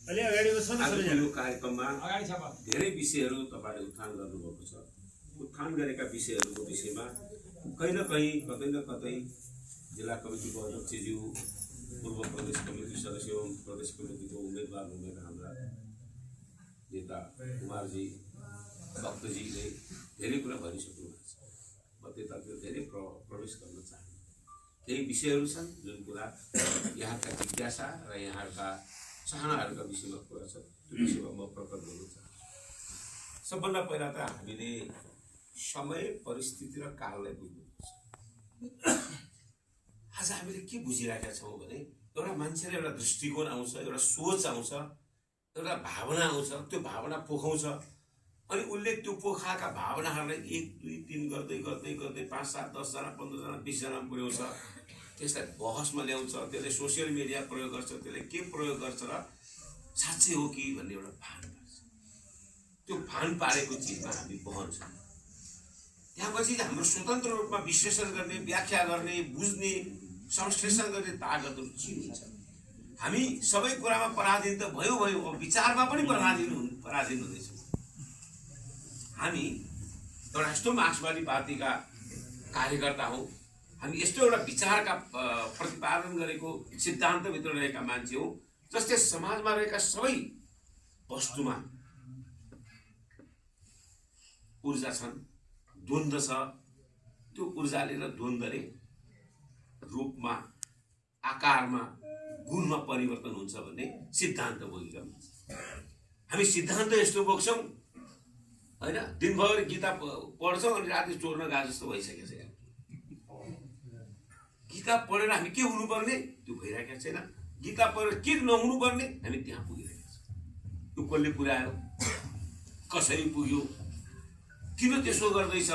आजको यो कार्यक्रममा धेरै विषयहरू तपाईँले उत्थान गर्नुभएको छ। उत्थान गरेका विषयहरूको विषयमा कहीँ न कहीँ कतै न कतै जिल्ला कमिटीको अध्यक्षज्यू, पूर्व प्रदेश कमिटी सदस्य एवं प्रदेश कमिटीको उम्मेदवार हुनेका हाम्रा नेता कुमारजी, भक्तजीले धेरै कुरा भनिसक्नु भएको छ। म त्यतातिर धेरै प्रवेश गर्न चाहन्छु। केही विषयहरू छन् जुन कुरा यहाँका जिज्ञासा र यहाँका चाहनाहरूका विषयमा कुरा छ, त्यो विषयमा म प्रकट गर्न चाहन्छु। सबभन्दा पहिला त हामीले समय, परिस्थिति र काललाई बुझ्नुपर्छ। आज हामीले के बुझिरहेका छौँ भने एउटा मान्छेले एउटा दृष्टिकोण आउँछ, एउटा सोच आउँछ, एउटा भावना आउँछ, त्यो भावना पोखाउँछ अनि उसले त्यो पोखाएका भावनाहरूलाई 1, 2, 3 गर्दै गर्दै गर्दै 5, 7, 10 जना, 15 जना, 20 जना पुर्याउँछ। त्यसलाई बहसमा ल्याउँछ, त्यसले सोसियल मिडिया प्रयोग गर्छ, त्यसले के प्रयोग गर्छ र साँच्चै हो कि भन्ने एउटा भान पार्छ। त्यो भान पारेको चिजमा हामी बहन छौँ। त्यसपछि हाम्रो स्वतन्त्र रूपमा विश्लेषण गर्ने, व्याख्या गर्ने, बुझ्ने, संश्लेषण गर्ने तागतहरू चिनिन्छ। हामी सबै कुरामा पराधीन त भयो, विचारमा पनि पराधीन हुँदैछौँ। हामी एउटा यस्तो मार्क्सवादी पार्टीका कार्यकर्ता हौँ, हामी यस्तो एउटा विचारका प्रतिपादन गरेको सिद्धान्तभित्र रहेका मान्छे हौँ जसले समाजमा रहेका सबै वस्तुमा ऊर्जा छन्, द्वन्द्व छ। त्यो ऊर्जाले र द्वन्द्वले रूपमा, आकारमा, गुणमा परिवर्तन हुन्छ भन्ने सिद्धान्त बोकेका मान्छे। हामी सिद्धान्त यस्तो बोक्छौँ होइन, दिनभर गीता पढ्छौँ अनि राति चोर्न गए जस्तो भइसकेको छ। गीता पढेर हामी के हुनुपर्ने त्यो भइरहेको छैन। गीता पढेर के नहुनुपर्ने हामी त्यहाँ पुगिरहेका छौँ। त्यो कसले पुर्यायो, कसरी पुग्यो, किन त्यसो गर्दैछ,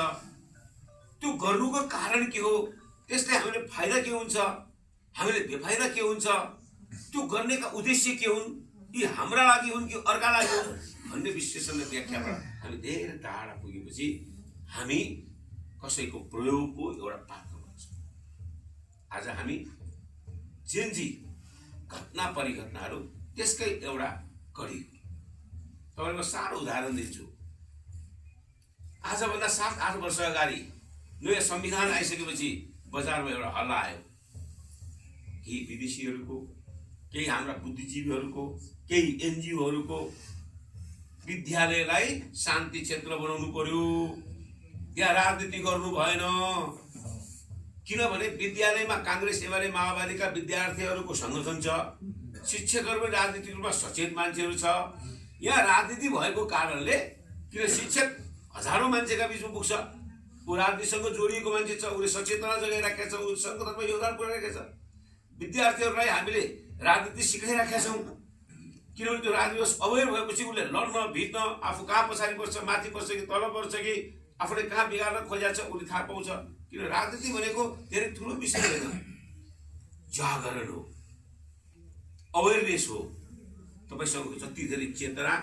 त्यो गर्नुको कारण के हो, त्यसले हामीले फाइदा के हुन्छ, हामीले बेफाइदा के हुन्छ, त्यो गर्नेका उद्देश्य के हुन्, यी हाम्रा लागि हुन् कि अर्का लागि हुन् भन्ने विश्लेषण र व्याख्याबाट हामी धेरै टाढा पुगेपछि हामी कसैको प्रयोगको एउटा पात्र बन्छौँ। आज हामी जेनजी घटना परिघटनाहरू त्यसकै एउटा कडी। तपाईँको सानो उदाहरण दिन्छु। आजभन्दा 7-8 वर्ष अगाडि नयाँ संविधान आइसकेपछि बजारमा एउटा हल्ला आयो। केही विदेशीहरूको, केही हाम्रा बुद्धिजीवीहरूको, केही एनजिओहरूको विद्यालयलाई शान्ति क्षेत्र बनाउनु पर्यो, त्यहाँ राजनीति गर्नु भएन। किनभने विद्यालयमा काङ्ग्रेस, एमाले, माओवादीका विद्यार्थीहरूको सङ्गठन छ, शिक्षकहरू पनि राजनीतिक रूपमा सचेत मान्छेहरू छ। यहाँ राजनीति भएको कारणले किन शिक्षक हजारौँ मान्छेका बिचमा पुग्छ, ऊ राजनीतिसँग जोडिएको मान्छे छ, उसले सचेतना जगाइराखेका छ, ऊ सङ्गठनमा योगदान पुर्याइरहेको छ। विद्यार्थीहरूलाई हामीले राजनीति सिकाइराखेका छौँ, किनभने त्यो राजनीति अवेर भएपछि उसले लड्न, भिड्न, आफू कहाँ पछाडि पर्छ, माथि पर्छ कि तल पर्छ कि आफूले कहाँ बिगार्न खोजेको छ उसले थाहा पाउँछ। किन राजनीति भनेको धेरै ठुलो विषय होइन, जागरण हो, अवेरनेस हो। तपाईँसँग जति धेरै चेतना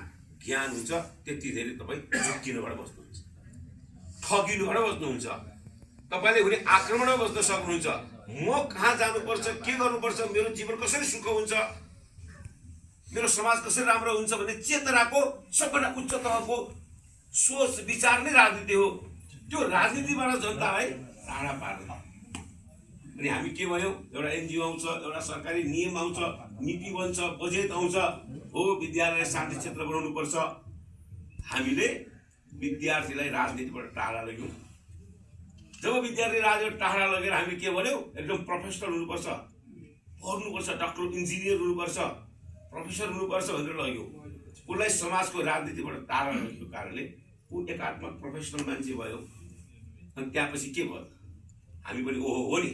ज्ञान हुन्छ त्यति धेरै तपाईँ झुक्किनबाट बस्नुहुन्छ, ठगिनुबाट बस्नुहुन्छ, तपाईँले हुने आक्रमणबाट बस्न सक्नुहुन्छ। म कहाँ जानुपर्छ, के गर्नुपर्छ, मेरो जीवन कसरी सुख हुन्छ, मेरो समाज कसरी राम्रो हुन्छ भन्ने चेतनाको सबभन्दा उच्च तहको सोच विचार नै राजनीति हो। त्यो राजनीतिबाट जनतालाई टाढा पार्दैन। अनि हामी के भन्यौँ, एउटा एनजिओ आउँछ, एउटा सरकारी नियम आउँछ, नीति बन्छ, बजेट आउँछ, हो विद्यालय शान्ति क्षेत्र बनाउनु पर्छ। हामीले विद्यार्थीलाई राजनीतिबाट टाढा लग्यौँ। जब विद्यार्थी राजनीतिबाट टाढा लगेर हामीले के भन्यौँ, एकदम प्रोफेसनल हुनुपर्छ, पढ्नुपर्छ, डक्टर, इन्जिनियर हुनुपर्छ, प्रोफेसर हुनुपर्छ भनेर लग्यौँ। उसलाई समाजको राजनीतिबाट टाढा लगेको कारणले ऊ एकात्मक प्रोफेसनल मान्छे भयो। अनि त्यहाँपछि के भयो, हामी पनि ओहो हो नि,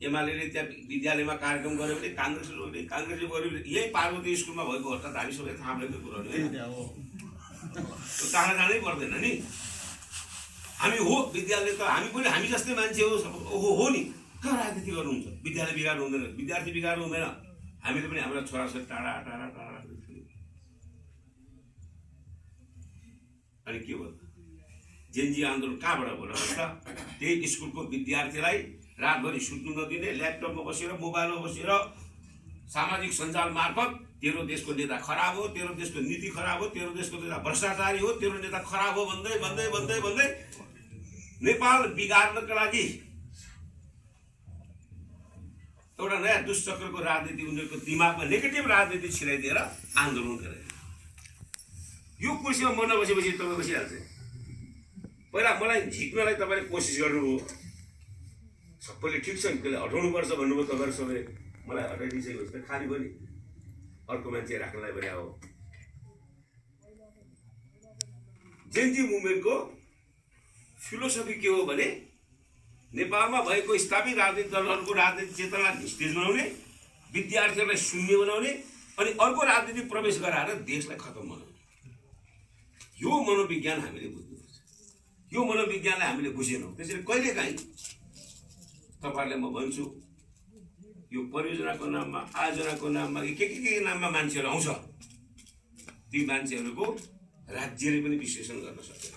एमाले त्यहाँ विद्यालयमा कार्यक्रम गर्यो भने काङ्ग्रेसले गऱ्यो भने यही पार्वती स्कुलमा भएको हट्टा हामी सबै थाहा भएको कुरो हो। त्यो टाढा जानै पर्दैन नि। हामी हो विद्यालय त हामी पनि हामी जस्तै मान्छे हो, ओहो हो नि, कहाँ राजनीति गर्नुहुन्छ, विद्यालय बिगार्नु हुँदैन, विद्यार्थी बिगार्नु हुँदैन। हामीले पनि हाम्रा छोराछोरी टाढा टाढा टाढा। अनि के भयो, जेनजी आन्दोलन कहाँबाट बोल्नु त, त्यही स्कुलको विद्यार्थीलाई रातभरि सुत्नु नदिने, ल्यापटपमा बसेर, मोबाइलमा बसेर सामाजिक सञ्जाल मार्फत तेरो देशको नेता खराब हो, तेरो देशको नीति खराब हो, तेरो देशको नेता भ्रष्टाचारी हो, तेरो नेता खराब हो भन्दै भन्दै भन्दै भन्दै नेपाल बिगार्नका लागि एउटा नयाँ दुष्चक्रको राजनीति उनीहरूको दिमागमा नेगेटिभ राजनीति छिराइदिएर आन्दोलन गरे। यो कुर्सीमा म नबसेपछि तपाईँ बसिहाल्छ। पहिला मलाई झिक्नलाई तपाईँले कोसिस गर्नुभयो, सबैले ठिक छ त्यसले हटाउनुपर्छ भन्नुभयो। तपाईँहरू सबैले मलाई हटाइदिइसकेपछि त खाली पनि अर्को मान्छे राख्नलाई भने हो। जेनजी मुभमेन्टको फिलोसफी के हो भने नेपालमा भएको स्थापित राजनीतिक दलहरूको राजनीतिक चेतनालाई निस्तेज बनाउने, विद्यार्थीहरूलाई शून्य बनाउने अनि अर्को राजनीति प्रवेश गराएर देशलाई खतम बनाउने। यो मनोविज्ञान हामीले बुझ्नुपर्छ। यो मनोविज्ञानलाई हामीले बुझेनौँ। त्यसैले कहिलेकाहीँ तपाईँहरूलाई म भन्छु, यो परियोजनाको नाममा, आयोजनाको नाममा के नाममा मान्छेहरू आउँछ, ती मान्छेहरूको राज्यले पनि विश्लेषण गर्न सक्दैन।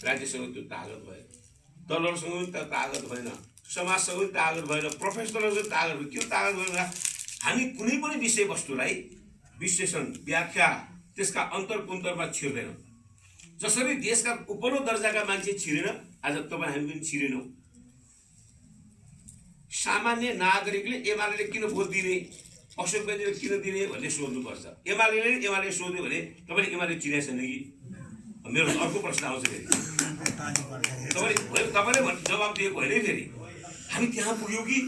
राज्यसँग त्यो तागत भएन, दलहरूसँग पनि त्यो तागत भएन, समाजसँग पनि तागत भएन, प्रोफेसनलसँग तागत भएन। के तागत भएन? हामी कुनै पनि विषयवस्तुलाई विश्लेषण, व्याख्या त्यसका अन्तर्कुन्तरमा छिर्दैनौँ। जसरी देशका उपल्लो दर्जाका मान्छे छिरेन, आज तपाईँ हामी पनि छिरेनौँ। सामान्य नागरिकले एमाले किन भोट दिने, अशोक बेन्जीले किन दिने भन्ने सोध्नुपर्छ। एमाले सोध्यो भने तपाईँले एमाले चिनाइछन् कि? मेरो अर्को प्रश्न आउँछ फेरि। तपाईँले जवाब दिएको होइन फेरि। हामी त्यहाँ पुग्यौँ कि?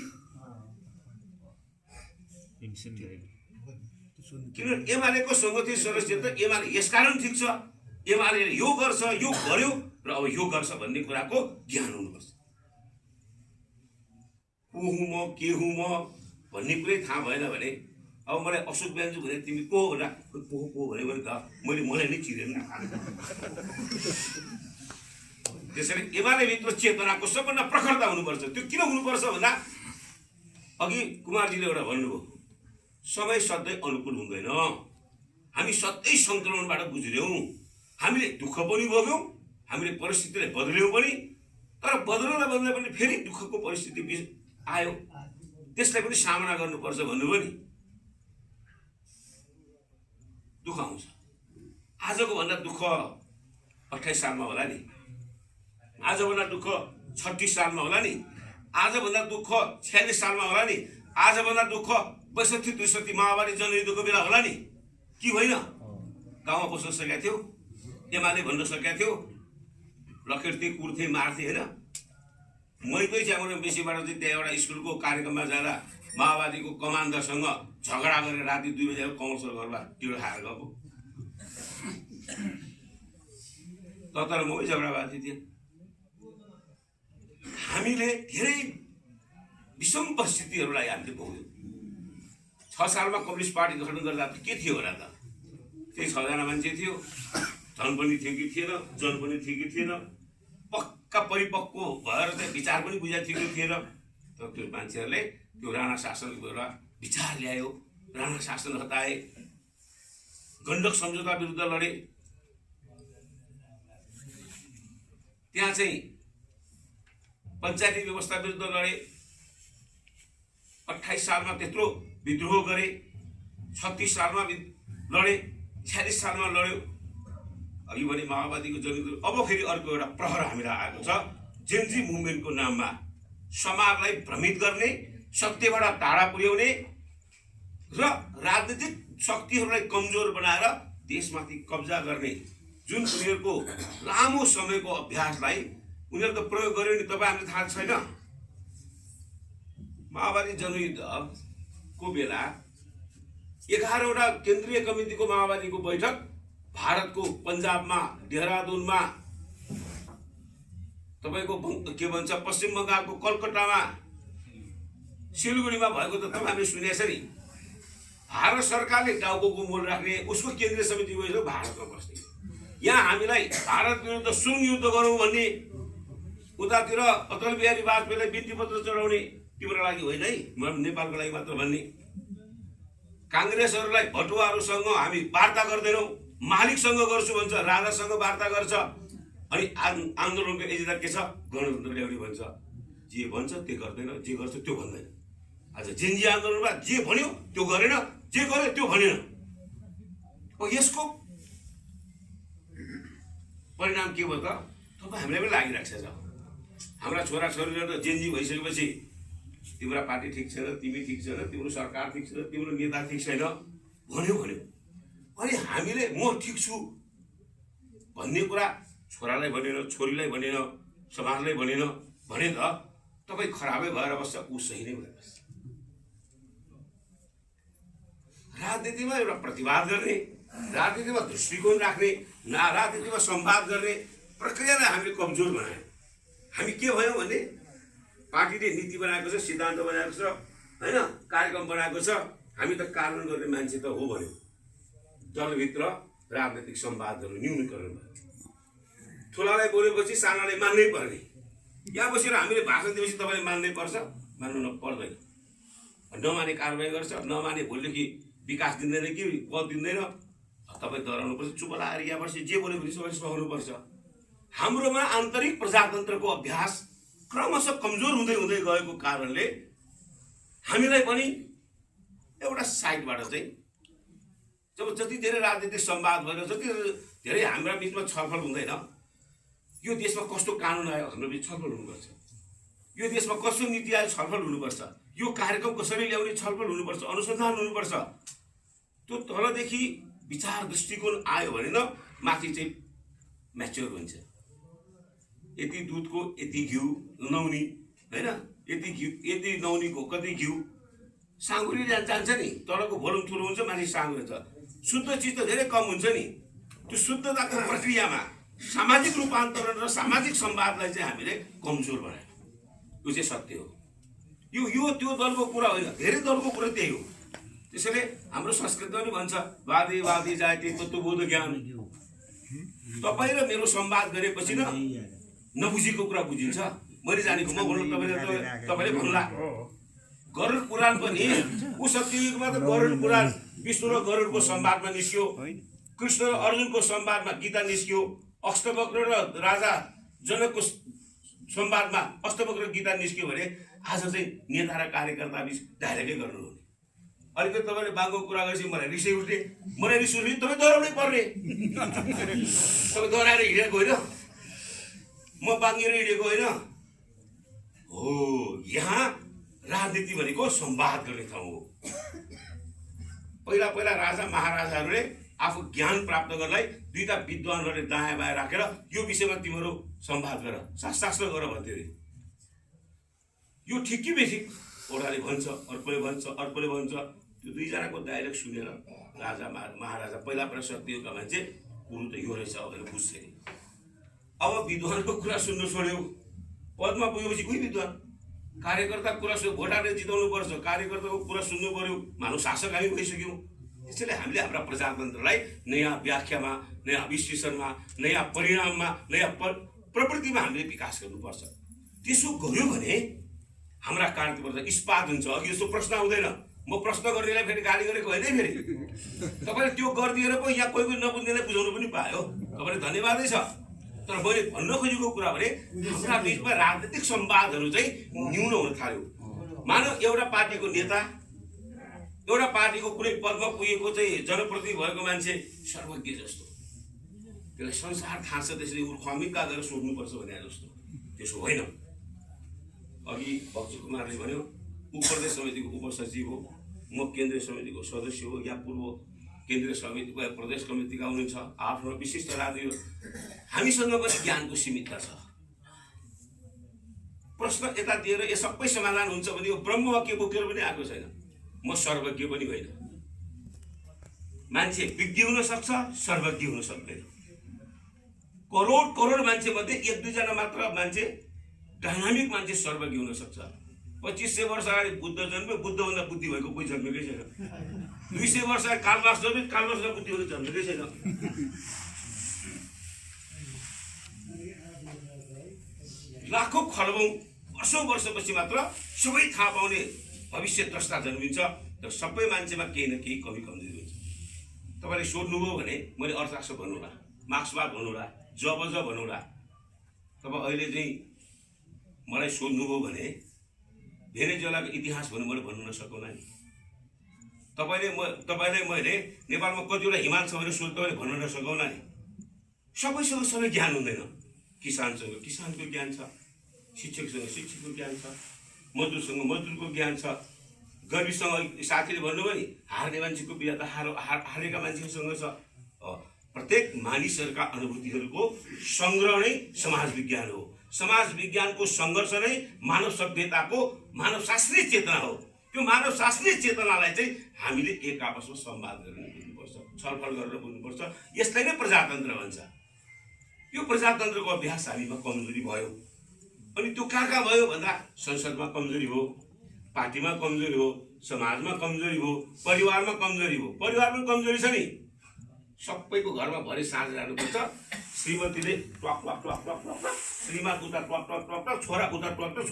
किनभने एमालेको सङ्गठित सदस्य त एमाले यसकारण ठिक छ, एमाले यो गर्छ, यो गर्यो र अब यो गर्छ भन्ने कुराको ज्ञान हुनुपर्छ। को हुँ म, के हुँ म भन्ने कुरै थाहा भएन भने अब मलाई अशोक बेन्जु भने तिमी को होला, को भन्यो भने त मलाई नै चिरेन। त्यसैले एमालेभित्र चेतनाको सबभन्दा प्रखरता हुनुपर्छ। त्यो किन हुनुपर्छ भन्दा अघि कुमारजीले एउटा भन्नुभयो, समय सधैँ अनुकूल हुँदैन। हामी सधैँ सङ्क्रमणबाट गुज्र्यौँ। हामीले दुःख पनि भोग्यौँ, हामीले परिस्थितिलाई बदल्यौँ पनि, तर बदल्दा पनि फेरि दुःखको परिस्थिति आयो, त्यसलाई पनि सामना गर्नुपर्छ भन्नुभयो नि। दुःख आउँछ। आजको भन्दा दुःख 28 सालमा होला नि, आजभन्दा दुःख 36 सालमा होला नि, आजभन्दा दुःख 46 सालमा होला नि, आजभन्दा दुःख 62-63 माओवादी जनयुद्धको बेला होला नि, कि होइन? गाउँमा बस्न सकेका थियो, एमाले भन्न सकेका थियो, लखेड्थे, कुर्थे, मार्थे होइन। मैकै चियाबाट बेसीबाट चाहिँ त्यहाँ एउटा स्कुलको कार्यक्रममा जाँदा माओवादीको कमान्डरसँग झगडा गरेर राति 2 बजे कमर्सियल घरमा टिडो खाएर गएको। तर मै झगडा भएको थियो। हामीले धेरै विषम परिस्थितिहरूलाई हामीले भोग्यौँ। 6 सालमा कम्युनिस्ट पार्टी गठन गर्दा के थियो होला त? त्यही 6 जना मान्छे थियो, धन पनि थियो कि थिएन, जन पनि थियो कि थिएन, पक्का परिपक्व भएर चाहिँ विचार पनि बुझाएको थियो कि थिएन। तर त्यो मान्छेहरूले त्यो राणा शासनको एउटा विचार ल्यायो, राणा शासन हटाए, गण्डक सम्झौता विरुद्ध लडे। त्यहाँ चाहिँ पञ्चायती व्यवस्था विरुद्ध लडे। 28 सालमा त्यत्रो विद्रोह गरे, 36 सालमा लडे, 46 सालमा लड्यो। अघि भने माओवादीको जनयुद्ध। अब फेरि अर्को एउटा प्रहर हामीलाई आएको छ, जेनजी मुभमेन्टको नाममा समाजलाई भ्रमित गर्ने, सत्यबाट टाढा पुर्याउने र राजनीतिक शक्तिहरूलाई कमजोर बनाएर देशमाथि कब्जा गर्ने जुन उनीहरूको लामो समयको अभ्यासलाई उनीहरूले प्रयोग गर्यो नि। तपाईँ हामीलाई थाहा छैन, माओवादी जनयुद्धको बेला 11वटा केन्द्रीय कमिटीको माओवादीको बैठक भारतको पन्जाबमा, देहरादुनमा, तपाईँको के भन्छ पश्चिम बङ्गालको कलकत्तामा, सिलगढीमा भएको त तपाईँले सुनेछ नि। भारत सरकारले टाउको मोल राख्ने, उसको केन्द्रीय समिति गएर भारतमा बस्ने। यहाँ हामीलाई भारत विरुद्ध सुन युद्ध गरौँ भन्ने, उतातिर अटल बिहारी वाजपेयीलाई बिन्ती पत्र चढाउने तिम्रो लागि होइन है, म नेपालको लागि मात्र भन्ने। काङ्ग्रेसहरूलाई भटुवाहरूसँग हामी वार्ता गर्दैनौँ, मालिकसँग गर्छु भन्छ, राजासँग वार्ता गर्छ। अनि आन्दोलनको एजेन्डा के छ? गणतन्त्र ल्याउने भन्छ। जे भन्छ त्यो गर्दैन, जे गर्छ त्यो भन्दैन। आज जेन्जी आन्दोलनमा जे भन्यो त्यो गरेन, जे गर्यो त्यो भनेन। यसको परिणाम के भयो त? तपाईँ हामीलाई पनि लागिरहेको छ। हाम्रा छोराछोरीहरू त जेन्जी भइसकेपछि तिम्रो पार्टी ठिक छैन, तिमी ठिक छैन, तिम्रो सरकार ठिक छैन, तिम्रो नेता ठिक छैन भन्यो। अनि हामीले म ठिक छु भन्ने कुरा छोरालाई भनेन, छोरीलाई भनेन, समाजलाई भनेन भने त तपाईँ खराबै भएर बस्छ, ऊ सही नै भएर बस्छ। राजनीतिमा एउटा प्रतिवाद गर्ने, राजनीतिमा दृष्टिकोण राख्ने, राजनीतिमा संवाद गर्ने प्रक्रियालाई हामीले कमजोर बनायौँ। हामी के भयौँ भने पार्टीले नीति बनाएको छ, सिद्धान्त बनाएको छ, होइन, कार्यक्रम बनाएको छ, हामी त कार्यान्वयन गर्ने मान्छे त हो भन्यो। दलभित्र राजनीतिक संवादहरू न्यूनीकरण भयो। ठुलालाई बोलेपछि सानालाई मान्नै पर्ने। यहाँ बसेर हामीले भाषण दिएपछि तपाईँले मान्नै पर्छ, मान्नु पर्दैन। नमाने कारवाही गर्छ, नमाने भोलिदेखि विकास दिँदैन कि पद दिँदैन, तपाईँ डराउनुपर्छ, चुप लागेर यहाँ बसी जे बोल्यो भने सबै सहनुपर्छ। हाम्रोमा आन्तरिक प्रजातन्त्रको अभ्यास क्रमशः कमजोर हुँदै हुँदै गएको कारणले हामीलाई पनि एउटा साइडबाट चाहिँ जब जति धेरै राजनीतिक संवाद भएर जति धेरै हाम्रा बिचमा छलफल हुँदैन, यो देशमा कस्तो कानुन आयो हाम्रो बिच छलफल हुनुपर्छ, यो देशमा कस्तो नीति आयो छलफल हुनुपर्छ, यो कार्यक्रम कसरी ल्याउने छलफल हुनुपर्छ, अनुसन्धान हुनुपर्छ। त्यो तलदेखि विचार दृष्टिकोण आयो भने न माथि चाहिँ म्याच्योर हुन्छ। यति दुधको यति घिउ नुहाउने, होइन, यति नुहाउनेको कति घिउ साँगुरी जान्छ नि, तलको भोल्युम ठुलो हुन्छ, माथि साँगुरो हुन्छ। शुद्ध चिज त धेरै कम हुन्छ नि। त्यो शुद्धताको प्रक्रियामा सामाजिक रूपान्तरण र सामाजिक संवादलाई चाहिँ हामीले कमजोर बनायौँ। यो चाहिँ सत्य हो। यो त्यो दलको कुरा होइन, धेरै दलको कुरा त्यही हो। त्यसैले हाम्रो संस्कृतिमा पनि भन्छ वादी वादी जाति तत्त्वबोध ज्ञान। तपाईँ र मेरो संवाद गरेपछि न नबुझेको कुरा बुझिन्छ। मैले जानेको म भन्नु, तपाईँले भन्नुला। गरुड पुराण पनि ऊ सत्ययुगमा त गरुड पुराण विष्णु र गरुडको संवादमा निस्क्यो, कृष्ण र अर्जुनको संवादमा गीता निस्क्यो, अष्टवक्र र राजा जनकको संवादमा अष्टवक्र गीता निस्क्यो भने आज चाहिँ नेता र कार्यकर्ता बिच डाइरेक्टै गर्नु हुने। अलिकति तपाईँले बाङ्गो कुरा गरेपछि मलाई रिसै उठ्ने, मलाई रिस उठ्ने, तपाईँ दोहोऱ्याउनै पर्ने। तपाईँ दोहोऱ्याएर हिँडेको होइन, म बाङ्गिएर हिँडेको होइन हो। यहाँ राजनीति भनेको संवाद गर्ने ठाउँ हो। पहिला पहिला राजा महाराजाहरूले आफू ज्ञान प्राप्त गर्नलाई दुईटा विद्वानहरूले दायाँ बायाँ राखेर यो विषयमा तिमीहरू संवाद गर, शास्त्र गर भन्थ्यो अरे। यो ठिक कि बेठिक एउटाले भन्छ, अर्कोले भन्छ, अर्कोले भन्छ। त्यो दुईजनाको डाइरेक्ट सुनेर राजा महाराजा पहिला पहिला सत्ययुगका मान्छे कुरो त यो रहेछ भनेर बुझ्थे। अब विद्वानको कुरा सुन्नु छोड्यो, पदमा पुगेपछि कोही विद्वान कार्यकर्ता कुरा भोट हालेर जिताउनु पर्छ, कार्यकर्ताको कुरा सुन्नु पर्यो, मानव शासक हामी भइसक्यौँ। त्यसैले हामीले हाम्रा प्रजातन्त्रलाई नयाँ व्याख्यामा, नयाँ विश्लेषणमा, नयाँ परिणाममा, नयाँ प्रवृत्तिमा हामीले विकास गर्नुपर्छ। त्यसो गर्यो भने हाम्रा कार्यकर्ता इस्पात हुन्छ। अघि जस्तो प्रश्न आउँदैन। म प्रश्न गर्नेलाई फेरि गाली गरेको होइन फेरि तपाईँले त्यो गरिदिएर पो यहाँ कोही नबुझ्नेलाई बुझाउनु पनि पायो, तपाईँले धन्यवादै छ। तर मैले भन्न खोजेको कुरा भने हाम्रा बिचमा राजनीतिक संवादहरू चाहिँ न्यून हुन थाल्यो। मानव एउटा पार्टीको नेता, एउटा पार्टीको कुनै पदमा पुगेको चाहिँ जनप्रतिनिधि भएको मान्छे सर्वज्ञ जस्तो, त्यसलाई संसार थाहा छ, त्यसले मूर्खमिका गरेर सोध्नुपर्छ भने जस्तो। त्यसो होइन। अघि भक्ति कुमारले भन्यो ऊ प्रदेश समितिको उपसचिव हो, म केन्द्रीय समितिको सदस्य हो, या पूर्व केन्द्रीय समितिको या प्रदेश समितिका हुनुहुन्छ, आफ्नो विशिष्ट राजनीति। हामीसँग पनि ज्ञानको सीमितता छ। प्रश्न यता दिएर यो सबै समाधान हुन्छ भने यो ब्रह्मवाक्य बोकेर पनि आएको छैन। म सर्वज्ञ पनि होइन। मान्छे विज्ञ हुन सक्छ, सर्वज्ञ हुन सक्दैन। करोड करोड मान्छे मध्ये एक दुईजना मात्र मान्छे डाइनामिक मान्छे सर्वज्ञ हुन सक्छ। 2500 वर्ष अगाडि बुद्ध जन्म्यो, बुद्धभन्दा बुद्धि भएको कोही जन्मेकै छैन। 200 वर्ष अगाडि कालमार्क्स जन्म्यो, कालमार्क्सभन्दा बुद्धि भएको जन्मेकै छैन। लाखौं खरबौं वर्षौं वर्षपछि मात्र सबै थाहा पाउने भविष्य द्रष्टा जन्मिन्छ। तर सबै मान्छेमा केही न केही कमी कमजोरी हुन्छ। तपाईँले सोध्नुभयो भने मैले अर्थशास्त्र भन्नुला, मार्क्सवाद भन्नुला, जब भन्नुला। तपाईँ अहिले चाहिँ मलाई सोध्नुभयो भने भेनेजुएलाको इतिहास भन्नु मैले भन्नु नसकौँला नि। तपाईँलाई मैले नेपालमा कतिवटा हिमाल छ भने सोध्दा मैले भन्न नसकौँला नि। सबैसँग सबै ज्ञान हुँदैन। किसानसँग किसानको ज्ञान छ, शिक्षकसँग शिक्षकको ज्ञान छ, मजदुरसँग मजदुरको ज्ञान छ, गरिबसँग साथीले भन्नुभयो नि हार्ने मान्छेको बिहा त हारेका मान्छेसँग छ। प्रत्येक मानिसहरूका अनुभूतिहरूको सङ्ग्रह नै समाज विज्ञान हो। समाज विज्ञानको सङ्घर्ष नै मानव सभ्यताको मानव शास्त्रीय चेतना हो। त्यो मानव शास्त्रीय चेतनालाई चाहिँ हामीले एक आपसमा संवाद गरेर बुझ्नुपर्छ, छलफल गरेर बुझ्नुपर्छ। यसलाई नै प्रजातन्त्र भन्छ। यो प्रजातन्त्रको अभ्यास हामीमा कमजोरी भयो। अनि त्यो कहाँ भयो भन्दा संसदमा कमजोरी हो, पार्टीमा कमजोरी हो, समाजमा कमजोरी हो, परिवारमा कमजोरी हो। परिवारमा कमजोरी छ नि, सबैको घरमा भरे साँझ जानुपर्छ। श्रीमतीले ट्वाक ट्वाक ट्वाक ट्वाक ट्वाक, श्रीमान उता ट्वाक ट्वाक ट्वाक ट्वाक, छोरा उता ट्वाक ट्वाक,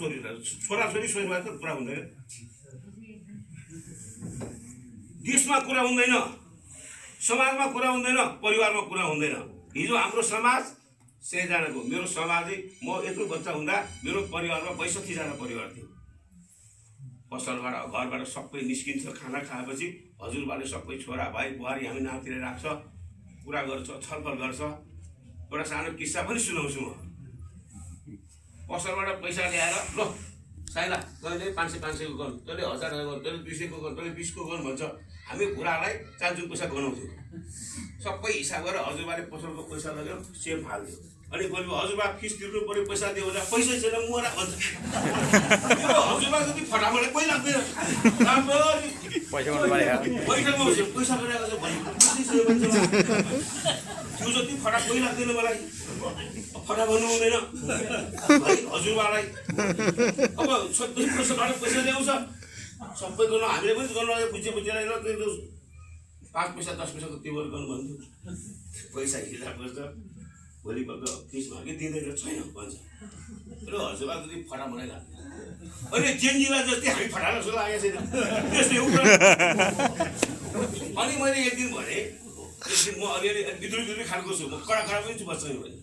छोराछोरी सोच्नु त पुरा हुँदैन। देशमा कुरा हुँदैन, समाजमा कुरा हुँदैन, परिवारमा कुरा हुँदैन। हिजो हाम्रो समाज 100 जनाको, मेरो समाजै म यत्रो बच्चा हुँदा मेरो परिवारमा 62 जना परिवार थियो। पसलबाट घरबाट सबै निस्किन्छ, खाना खाएपछि हजुरबाले सबै छोरा भाइ बुहारी हामी नातिर राख्छ, कुरा गर्छ, छलफल गर्छ। एउटा सानो किस्सा पनि सुनाउँछु म। पसलबाट पैसा ल्याएर ल साइला तैँले 500 को गर्नु, तैँले 1000 गर्नु, तैँले 200 को गर्नु, तैँले 20 को गर्नु भन्छ। हामी बुढालाई चान्चुन पैसा गनाउँथ्यौँ। सबै हिसाब गरेर हजुरबाले पसलको पैसा लगेर सेम हाल्थ्यो। अनि बोल्यो हजुरबा फिस तिर्नु पर्यो, पैसा दियो भने पैसा छैन मोरा भन्छ। हजुरबा जति फटाफट कोही लाग्दैन, पैसा गरेको छ भने त्यो जति फटा कोही लाग्दैन मलाई, फटा भन्नु हुँदैन हजुरबालाई। अब 26 वर्षबाट पैसा ल्याउँछ, सबै गर्नु हामीले पनि गर्नु बुझेर 5 पैसा 10 पैसाको तेवर गर्नु भन्थ्यो। पैसा हिसाब गर्छ, भोलिपल्ट फिसमा कि दिँदैन छैन भन्छ। र हजुरबा जति फटा मलाई लाग्दैन। अहिले जेनजीलाई जस्तै हामी फटाएर जस्तो लागेको छैन त्यस्तै हो। अनि मैले एक दिन भने, एक दिन म अलिअलि बिद्रुवी खालको छु, म कडा पनि छु बच्चा भने।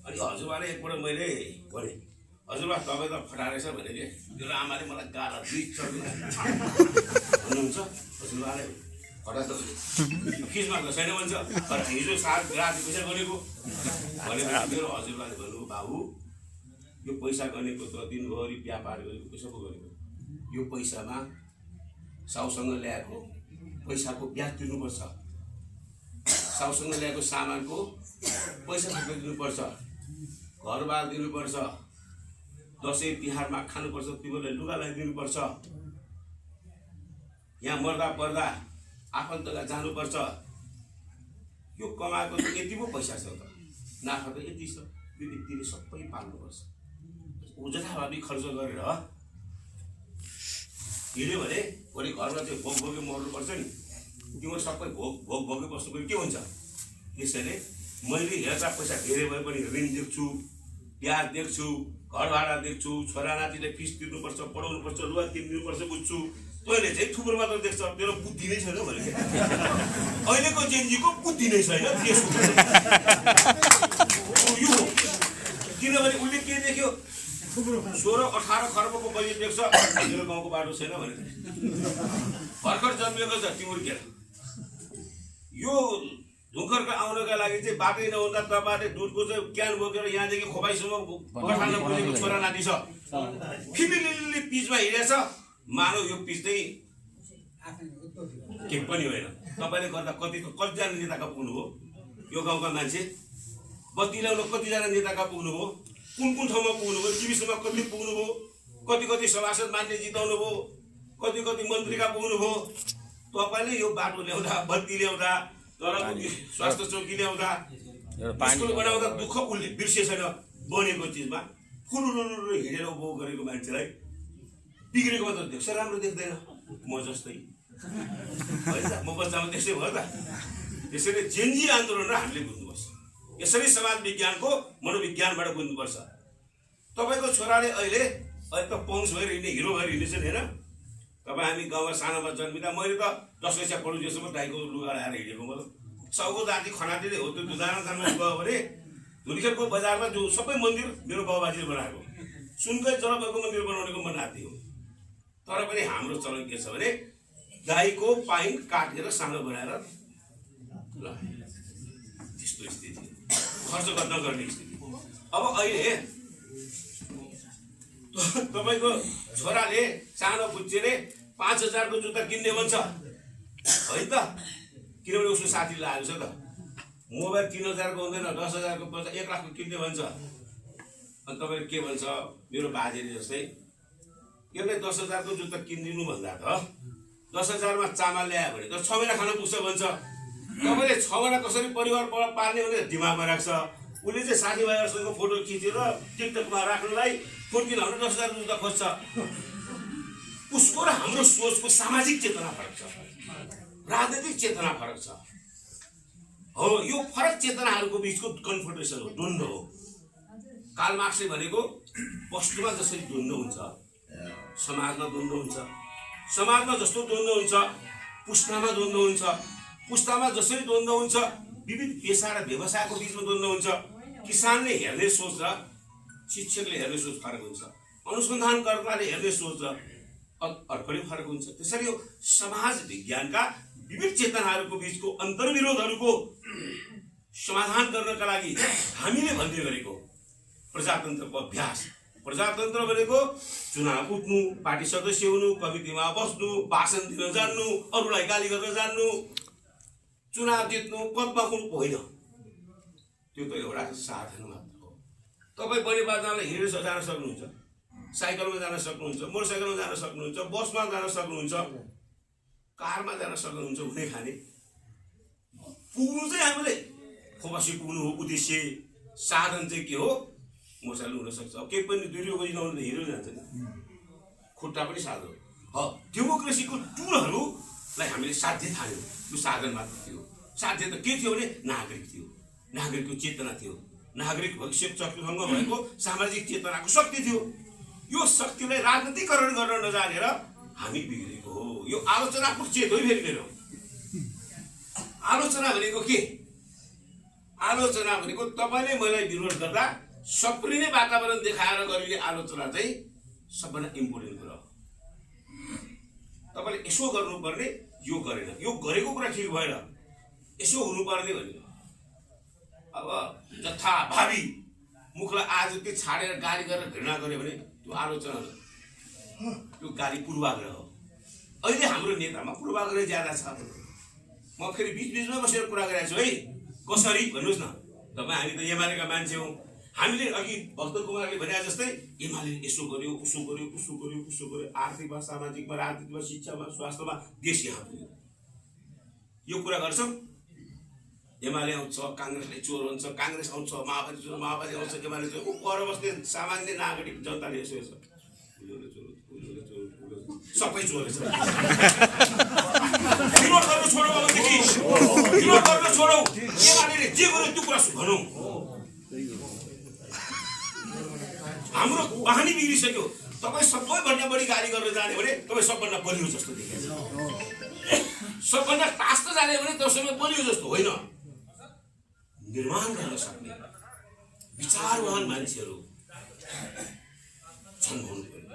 अनि हजुरबाले एकपल्ट मैले भने हजुरबा तपाईँ त फटा रहेछ भने कि त्यो आमाले मलाई गाला 2 चर्नु भन्नुहुन्छ। हजुरबाले फटा त फिसमा त छैन भन्छ, तर हिजो राति पैसा गरेको भनेपछि मेरो हजुरबाले भन्नु बाबु यो पैसा गनेको त दिनभरि व्यापार गरेको पैसा पो गरेको, यो पैसामा साउसँग ल्याएको पैसाको ब्याज तिर्नुपर्छ, साउसँग ल्याएको सामानको पैसा दिनुपर्छ, घरबार दिनुपर्छ, दसैँ तिहारमा खानुपर्छ, तिमीलाई लुगा लगाइदिनुपर्छ, यहाँ मर्दा पर्दा आफन्तका जानुपर्छ। यो कमाएको त यति पो पैसा छ त, नाफा त यति छ, यो व्यक्तिले सबै पाल्नुपर्छ। जथाभावी खर्च गरेर हिँड्यो भने भोलि घरमा चाहिँ भोग भोगे मर्नुपर्छ नि, तिम्रो सबै भोग भोगे बस्नु के हुन्छ। त्यसैले मैले हेर्दा पैसा धेरै भए पनि ऋण देख्छु, ब्याज देख्छु, घर भाडा देख्छु, छोरा नातिले फिस तिर्नुपर्छ, पढाउनुपर्छ, लुगा किनिदिनुपर्छ बुझ्छु। तैँले चाहिँ थुप्रो मात्र देख्छ, तेरो बुद्धि नै छैन भने अहिलेको जेनजीको बुद्धि नै छैन देशको। यो किनभने उसले के देख्यो, 16-18 खर्बको बजेट देख्छ, मेरो गाउँको बाटो छैन भने भर्खर जन्मिएको छ तिम्रो के। यो झुङ्खरको आउनका लागि चाहिँ बाटै नहुँदा तपाईँले दुधको चाहिँ क्यान बोकेर यहाँदेखि खोपाइसम्म कठान पुगेको छोरा नाति छ, फिलिलिली पिचमा हिँडेछ। मानव यो पिच चाहिँ के पनि होइन। तपाईँले गर्दा कतिजना नेताका पुग्नुभयो यो गाउँका मान्छे, बत्ती ल्याउन कतिजना नेताका पुग्नुभयो, कुन ठाउँमा पुग्नुभयो, टिभीसम्म कति पुग्नुभयो, कति सभासद मान्छे जिताउनु भयो, कति मन्त्रीका पुग्नुभयो। तपाईँले यो बाटो ल्याउँदा, बत्ती ल्याउँदा, स्वास्थ्य चौकी ल्याउँदा, स्कुल बनाउँदा दुःख उसले बिर्सेछैन। बनेको चिजमा फुलुलुलु हिँडेर उभो गरेको मान्छेलाई बिग्रेको मात्र देख्छ, राम्रो देख्दैन। म जस्तै होइन, म बच्चामा त्यस्तै भयो त। त्यसैले जेनजी आन्दोलन र हामीले बुझ्नुपर्छ, यसरी समाज विज्ञानको मनोविज्ञानबाट बुझ्नुपर्छ। तपाईँको छोराले अहिले त पङ्स भएर हिँड्ने, हिरो भएर हिँड्ने छ नि होइन। तपाईँ हामी गाउँमा सानोमा जन्मिँदा मैले त 10 पैसा पढु जेसम्म दाइको लुगा लगाएर हिँडेको। म साउको दाँती खनातीले हो, त्यो दाना गयो भने धुलीखेलको बजारमा जो सबै मन्दिर मेरो बाबुबाजीले बनाएको, सुनकै जलपको मन्दिर बनाउनेको म नाति हो। तर पनि हाम्रो चलन के छ भने गाईको पाइन काटेर सानो बनाएर ल त्यस्तो स्थिति खर्च गर्न गर्ने स्थिति। अब अहिले तपाईको छोराले सानो बुच्चेले 5000 को जुत्ता किन्ने भन्छ है त, किनभने उसको साथीले आएको छ त। मोबाइल 3000 को हुँदैन 10000 को पर्छ, 1 लाख को किन्ने भन्छ। अनि तपाईले के भन्छ, मेरो बाजेले जस्तै एउटै 10000 को जुत्ता किनिदिनु भन्दा त 10000 मा चामल ल्यायो भने त 6 महिना खान पुग्छ भन्छ। तपाईले 6 महिना कसरी परिवार पाल्ने भनेर दिमागमा राख्छ। उसले चाहिँ साथीभाइहरूसँग फोटो खिचेर टिकटकमा राख्नलाई फुर्ती लाउन 10000 जुत्ता खोज्छ। उसको र हाम्रो सोचको सामाजिक चेतना फरक छ, राजनीतिक चेतना फरक छ। हो, यो फरक चेतनाहरूको बीचको कन्फ्रन्टेसन हो, द्वन्द्व हो। कार्ल मार्क्सले भनेको वस्तुमा जसरी द्वन्द्व हुन्छ समाजमा द्वन्द्व हुन्छ, समाजमा जस्तो द्वन्द्व हुन्छ पुस्तामा द्वन्द्व हुन्छ, पुस्तामा जसरी द्वन्द्व हुन्छ विविध पेशा र व्यवसायको बीचमा द्वन्द्व हुन्छ। किसानले हेर्ने सोच र शिक्षकले हेर्ने सोच फरक हुन्छ, अनुसन्धानकर्ताले हेर्ने सोच र अर्कै फरक हुन्छ। त्यसरी यो समाज विज्ञानका विविध चेतनाहरूको बीचको अन्तर्विरोधहरूको समाधान गर्नका लागि हामीले भन्दै गरेको प्रजातन्त्रको अभ्यास। प्रजातन्त्र भनेको चुनाव उठ्नु, पार्टी सदस्य हुनु, कमिटीमा बस्नु, भाषण दिन जान्नु, अरूलाई गाली गर्न जान्नु, चुनाव जित्नु, पदमा कुनु होइन। त्यो त एउटा साधन मात्र हो। तपाईँ बढी बाजारलाई हिँडेर जान सक्नुहुन्छ, साइकलमा जान सक्नुहुन्छ, मोटरसाइकलमा जान सक्नुहुन्छ, बसमा जान सक्नुहुन्छ, कारमा जान सक्नुहुन्छ। हुने खाने पुग्नु चाहिँ हामीले फोकसी पुग्नु हो उद्देश्य। साधन चाहिँ के हो, मोटरसाइकल हुनसक्छ, केही पनि 2 बजी नहुँदा हिँडेर जान्छ नि, खुट्टा पनि साधन हो। डेमोक्रेसीको टुलहरूलाई हामीले साध्य ठान्यौँ, यो साधन मात्र थियो। साध्य त के थियो भने नागरिक थियो, नागरिकको चेतना थियो, नागरिक भविष्य चक्रसँग भएको सामाजिक चेतनाको शक्ति थियो। यो शक्तिलाई राजनीतिकरण गर्न नजानेर हामी बिग्रेको हो। यो आलोचनात्मक चेत हो। फेरि मेरो आलोचना भनेको के, आलोचना भनेको तपाईँले मलाई विरोध गर्दा सप्रिने वातावरण देखाएर गरिने आलोचना चाहिँ सबभन्दा इम्पोर्टेन्ट कुरा हो। तपाईँले यसो गर्नुपर्ने, यो गरेन, यो गरेको कुरा ठिक भएन, यसो हुनुपर्ने भन्ने। अब जथाभावी मुखलाई आज त्यो छाडेर गाली गरेर घृणा गर्यो भने त्यो आलोचना हो, त्यो गाली पूर्वाग्रह हो। अहिले हाम्रो नेतामा पूर्वाग्रह ज्यादा छ। म फेरि बिचबिचमा बसेर कुरा गरिरहेको छु है, कसरी भन्नुहोस् न। तपाईँ हामी त एमालेका मान्छे हौँ। हामीले अघि भक्त कुमारले भने जस्तै एमाले यसो गर्यो, उसो गर्यो, उसो गर्यो, उसो गर्यो, आर्थिकमा, सामाजिकमा, राजनीतिमा, शिक्षामा, स्वास्थ्यमा देश यहाँ पुग्यो। यो कुरा गर्छौँ। एमाले आउँछ, काङ्ग्रेसले चोर हुन्छ, काङ्ग्रेस आउँछ, माओवादी चोर, माओवादी आउँछ, एमाले चोर। पर बस्ने सामान्य नागरिक जनताले यसो यसो सबै चोर छ। विरोध गर्न छोडौँ, अबदेखि विरोध गर्न छोडौँ। एमाले जे गर्यो त्यो कुरा भनौँ। हाम्रो बाहनी बिग्रिसक्यो। तपाईँ सबैभन्दा बढी गाली गर्न जाने भने तपाईँ सबभन्दा बलियो जस्तो देखिन्छ, सबभन्दा टास्क जाने भने तपाईँ बलियो जस्तो होइन। निर्माण गर्न सक्ने विचारवान मान्छेहरू छन् हुनु पर्यो।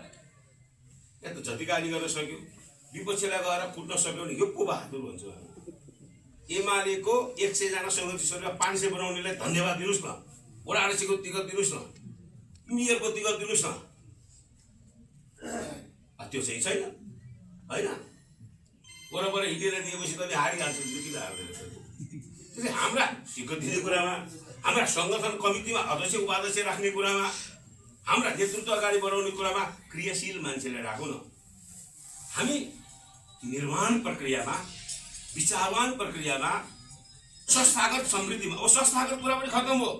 या त जति गाली गर्न सक्यो, विपक्षीलाई गएर कुट्न सक्यो भने यो को बहादुर भन्छौँ हामी। एमालेको 100 जना सदस्यहरूमा 500 बनाउनेलाई धन्यवाद दिनुहोस् न, वडा अध्यक्षको टिकट दिनुहोस् न, मेयरको टिकट दिनुहोस् न। त्यो चाहिँ छैन होइन। वरपर हिँडेर दिएपछि त हारिहाल्छ, किन हार्दैन। त्यसै हाम्रा टिकट दिने कुरामा, हाम्रा सङ्गठन कमिटीमा अध्यक्ष उपाध्यक्ष राख्ने कुरामा, हाम्रा नेतृत्व अगाडि बढाउने कुरामा क्रियाशील मान्छेलाई राखौँ न। हामी निर्माण प्रक्रियामा, विचारवान प्रक्रियामा, संस्थागत समृद्धिमा। अब संस्थागत कुरा पनि खत्तम हो,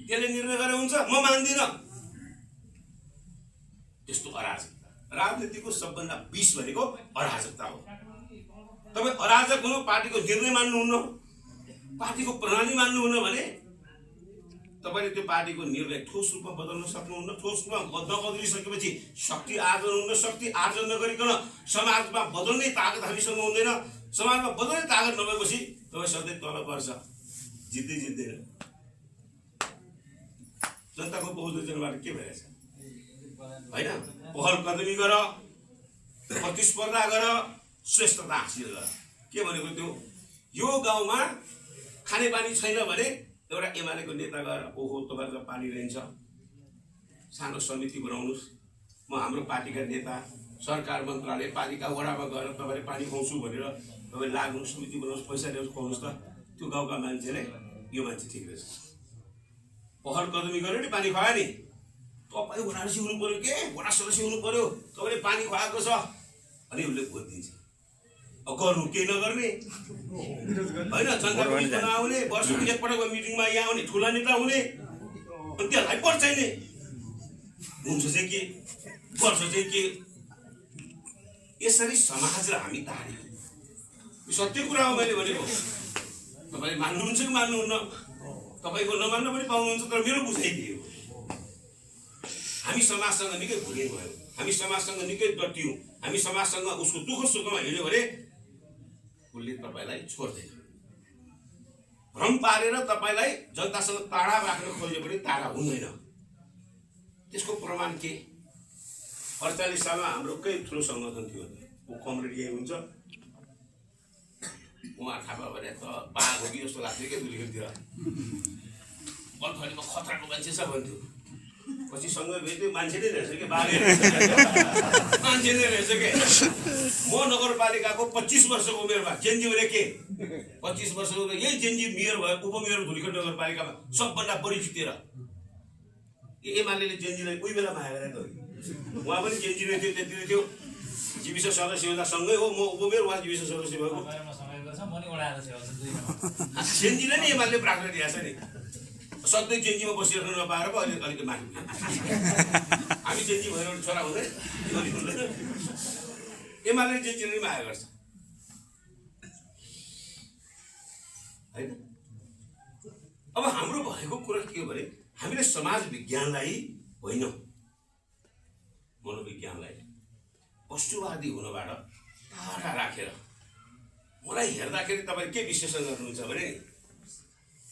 त्यसले निर्णय गरे हुन्छ, म मान्दिनँ। त्यस्तो अराजकता, राजनीतिको सबभन्दा विष भनेको अराजकता हो। तपाईँ अराजक हुनु, पार्टीको निर्णय मान्नुहुन्न, पार्टीको प्रणाली मान्नुहुन्न भने तपाईँले त्यो पार्टीको निर्णय ठोस रूपमा बदल्न सक्नुहुन्न। ठोस रूपमा नबदलिसकेपछि शक्ति आर्जन हुन्न। शक्ति आर्जन नगरिकन समाजमा बदल्ने तागत हामीसँग हुँदैन। समाजमा बदल्ने तागत नभएपछि तपाईँ सधैँ तल पर्छ, जित्दैन। जनताको बहुदलीजनबाट के भइरहेछ होइन। पहल कदमी गर, प्रतिस्पर्धा गर, श्रेष्ठता हासिल गर। के भनेको त्यो? यो गाउँमा खानेपानी छैन भने एउटा एमालेको नेता गएर ओहो तपाईँको पानी रहन्छ, सानो समिति बनाउनुहोस्, म हाम्रो पार्टीका नेता सरकार मन्त्रालय पालिका वडामा गएर तपाईँले पानी खुवाउँछु भनेर तपाईँ लाग्नु, समिति बनाउनुहोस्, पैसा ल्याउनुहोस्, खुवाउनुहोस् त। त्यो गाउँका मान्छेले यो मान्छे ठिक रहेछ, पहल कदमी गर्यो नि, पानी खुवायो नि। तपाईँ वडासी हुनु पऱ्यो, के वडा सदस्य हुनु पऱ्यो, तपाईँले पानी खुवाएको छ अनि उसले भोट दिन्छ। अब गर्नु केही नगर्ने होइन, जनताको हितमा नआउने, वर्षको एकपटकको मिटिङमा यहाँ आउने ठुला नेता हुने, अनि त्यसलाई पर्छैने हुन्छ चाहिँ के, वर्ष चाहिँ के। यसरी समाजलाई हामी तार्यौँ। यो सत्य कुरा हो मैले भनेको। तपाईँले मान्नुहुन्छ कि मान्नुहुन्न, तपाईँको नमान्न पनि पाउनुहुन्छ, तर मेरो बुझाइ के हो, हामी समाजसँग निकै भुलिनु भयो, हामी समाजसँग निकै डटियौँ, हामी समाजसँग उसको दुःख सुखमा हिँड्यो भने उसले तपाईँलाई छोड्दैन। भ्रम पारेर तपाईँलाई जनतासँग टाढा राख्न खोज्यो भने टाढा हुँदैन। त्यसको प्रमाण के? 48 सालमा हाम्रो केही ठुलो सङ्गठन थियो, ऊ कमरेड यही हुन्छ, उहाँ थाहा भने त बाघ हो कि जस्तो लाग्थ्यो क्या दुलीखेलतिर, बलथलीमा खतराको मान्छे छ भन्थ्यो। पछि सँगै भेट्यो, मान्छे नै रहेछ कि बाघै मान्छे नै रहेछ के। म नगरपालिकाको 25 वर्षको उमेरमा जेनजी भने के 25 वर्षको यही जेनजी मेयर भयो, उपमेयर धुलीखेल नगरपालिकामा सबभन्दा बढी जितेर। एमाले जेनजीलाई उही बेला माया गरे त, उहाँ पनि जेनजी नै थियो, त्यति नै थियो, जीविस सदस्य हुँदा सँगै हो, म उपमेयर उहाँ जीविस सदस्य भएको। जेनजीले नै एमाले प्रार्थना दिएको छ नि, सधैँ जेनजीमा बसिरहनु नपाएर पो अहिले अलिकति माथि हामी जेनजी भएर छोरा हुँदैन, एमाले जेनजीले माया गर्छ होइन। अब हाम्रो भएको कुरा के हो भने हामीले समाज विज्ञानलाई होइन, मनोविज्ञानलाई वस्तुवादी हुनबाट टाढा राखेर, मलाई हेर्दाखेरि तपाईँ के विश्लेषण गर्नुहुन्छ भने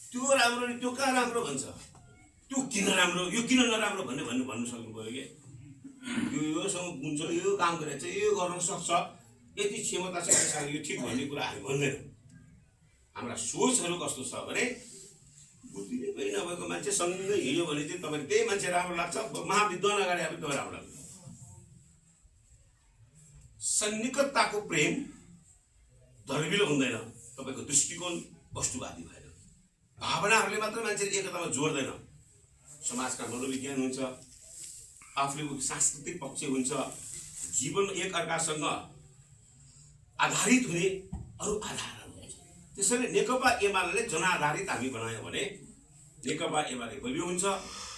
त्यो राम्रो नि त्यो कहाँ राम्रो भन्छ, त्यो किन राम्रो, यो किन नराम्रो भन्नु सक्नु पऱ्यो कि योसँग हुन्छ, यो काम गरेर चाहिँ यो गर्न सक्छ, यति क्षमता छ त्यससँग यो ठिक भन्ने कुरा हामी भन्दैनौँ। हाम्रा सोचहरू कस्तो छ भने बुद्धि नै पनि नभएको मान्छे सँगै हिँड्यो भने चाहिँ तपाईँले त्यही मान्छे राम्रो लाग्छ, महाविद्वान अगाडि आफै तपाईँ राम्रो लाग्छ। सन्निकटताको प्रेम धर्मिलो हुँदैन, तपाईँको दृष्टिकोण वस्तुवादी भएर भावनाहरूले मात्र मान्छेले एकतामा जोड्दैन। समाजका मनोविज्ञान हुन्छ, आफ्नो सांस्कृतिक पक्ष हुन्छ, जीवन एक अर्कासँग आधारित हुने अरू आधारहरू हुन्छ। त्यसैले नेकपा एमाले जनआधारित हामी बनायो भने नेकपा एमाले बलियो हुन्छ।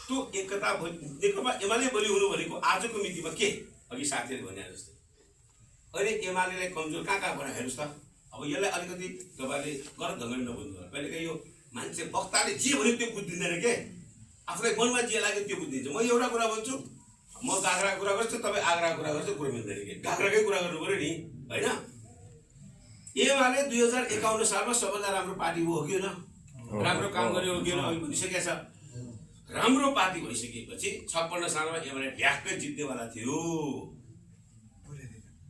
त्यो एकता नेकपा एमाले बलियो हुनु भनेको आजको मितिमा के, अघि साथीहरूले भने जस्तै अहिले एमालेलाई कमजोर कहाँ बनायो हेर्नुहोस् त। अब यसलाई अलिकति तपाईँले गलत ढङ्गले नबुझ्नु होला, कहिलेकाहीँ यो मान्छे वक्ताले जे भन्यो त्यो बुझ्दिँदैन के, आफूलाई मनमा जे लाग्यो त्यो बुझिदिन्छ। म एउटा कुरा भन्छु, म गाग्राको कुरा गर्छु, तपाईँ आग्राको कुरा गर्छु, कुरो मिल्दैन कि गाग्राकै कुरा गर्नु पऱ्यो नि होइन। एमाले 2051 सालमा सबभन्दा राम्रो पार्टी हो कि होइन, राम्रो काम गर्यो हो कि होइन, अहिले भनिसकेको छ। राम्रो पार्टी भइसकेपछि 56 सालमा एमाले ढ्याक्कै जित्नेवाला थियो हो।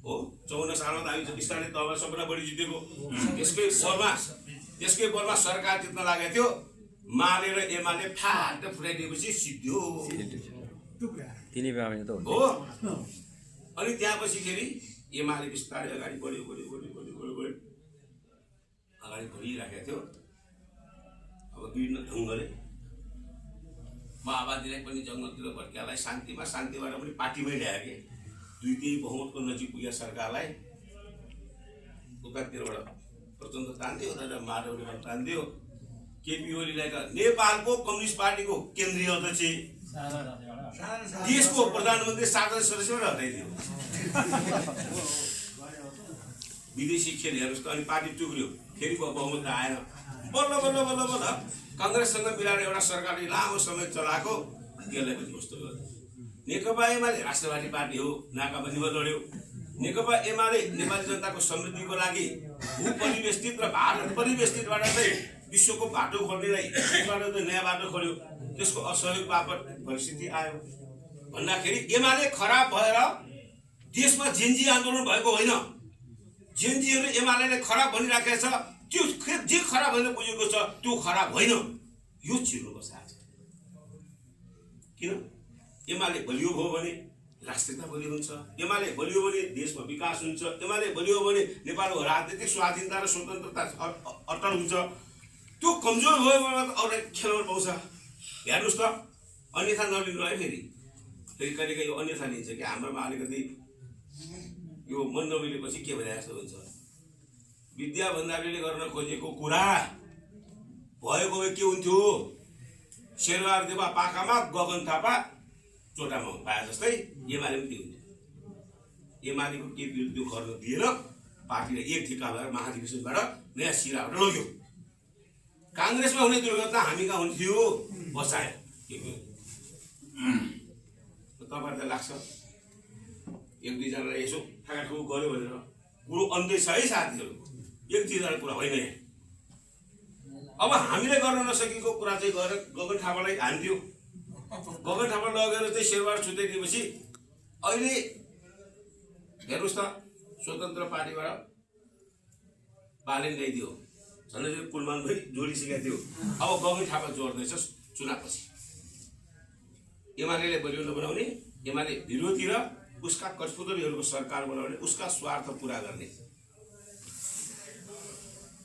54 सालमा त हामी स्थानीय तहमा सबभन्दा बढी जितेको, त्यसकै बलमा सरकार जित्न लागेको थियो। माले र एमाले फाट फुटाइदिएपछि सिद्धियो हो। अनि त्यहाँपछि फेरि एमाले बिस्तारै अगाडि बढ्यो अगाडि बढिराखेको थियो। अब विभिन्न ढङ्गले माओवादीलाई पनि जङ्गलतिर भड्क्यालाई शान्तिबाट पनि पार्टीमै ल्यायो कि 2/3 बहुमतको नजिक पुगेको सरकारलाई उतातिरबाट प्रचण्ड तान्दियो, उता माधवले तान्दियो। केपी ओलीलाई त नेपालको कम्युनिस्ट पार्टीको केन्द्रीय अध्यक्ष, देशको प्रधानमन्त्री साधारण सदस्यबाट हटाइदियो। विदेशी खेल हेर्नुहोस् त, अनि पार्टी टुक्रियो, फेरि बहुमत आएन। बल्ल काङ्ग्रेससँग मिलाएर एउटा सरकारले लामो समय चलाएको, त्यसलाई पनि कस्तो गर्यो। नेकपा एमाले राष्ट्रवादी पार्टी हो, नाकाबन्दीमा लड्यो। नेकपा एमाले नेपाली जनताको समृद्धिको लागि भूपरिवेष्टित र भारत परिवेष्टितबाट चाहिँ विश्वको बाटो खोल्नेलाई नयाँ बाटो खोल्यो। त्यसको असहयोग बापत परिस्थिति आयो भन्दाखेरि एमाले खराब भएर देशमा जेनजी आन्दोलन भएको होइन। जेनजीहरू एमालेले खराब भनिराखेको छ, त्यो जे खराब भनेर बुझेको छ त्यो खराब होइन, यो चिर्नुपर्छ आज। किन? एमाले बलियो भयो भने राष्ट्रियता बलियो हुन्छ, एमाले बलियो भने देशमा विकास हुन्छ, एमाले बलियो भने नेपालको राजनीतिक स्वाधीनता र स्वतन्त्रता अटल हुन्छ। त्यो कमजोर भयो भने अरू खेलौँ पाउँछ। हेर्नुहोस् त, अन्यथा नलिनु है। फेरि कहिलेकाहीँ यो अन्यथा लिन्छ कि हाम्रोमा अलिकति यो मन नमिलेपछि के भने जस्तो हुन्छ। विद्या भण्डारीले गर्न खोजेको कुरा भएको भए के हुन्थ्यो? शेरबहादुर देवा पाखामा, गगन थापा चोटामा पाए जस्तै एमाले पनि के हुन्थ्यो? एमालेको के विरुद्ध गर्न दिएर पार्टीले एक ठिका भएर महाधिवेशनबाट नयाँ सिराबाट लग्यो। काङ्ग्रेसमा हुने दुर्घटना हामी कहाँ हुन्थ्यो? बसायो। तपाईँहरूलाई लाग्छ एक दुईजनालाई यसो ठाकाठुक गऱ्यो भनेर कुरो अन्त्य छ है साथीहरू? एक दुईजना कुरा होइन। अब हामीले गर्न नसकेको कुरा चाहिँ गरेर गगन थापालाई हान्थ्यो। गगन थापा लगेर चाहिँ शेरबहादुर छुट्याइदिएपछि अहिले हेर्नुहोस् त, स्वतन्त्र पार्टीबाट बालेन ल्याइदियो, झन्डै पुलमान पनि जोडिसकेको थियो। अब गगन थापा जोड्दैछ चुनावपछि। एमाले बलियो बनाउने, एमाले विरोधी र उसका कठपुतलीहरूको सरकार बनाउने, उसका स्वार्थ पुरा गर्ने।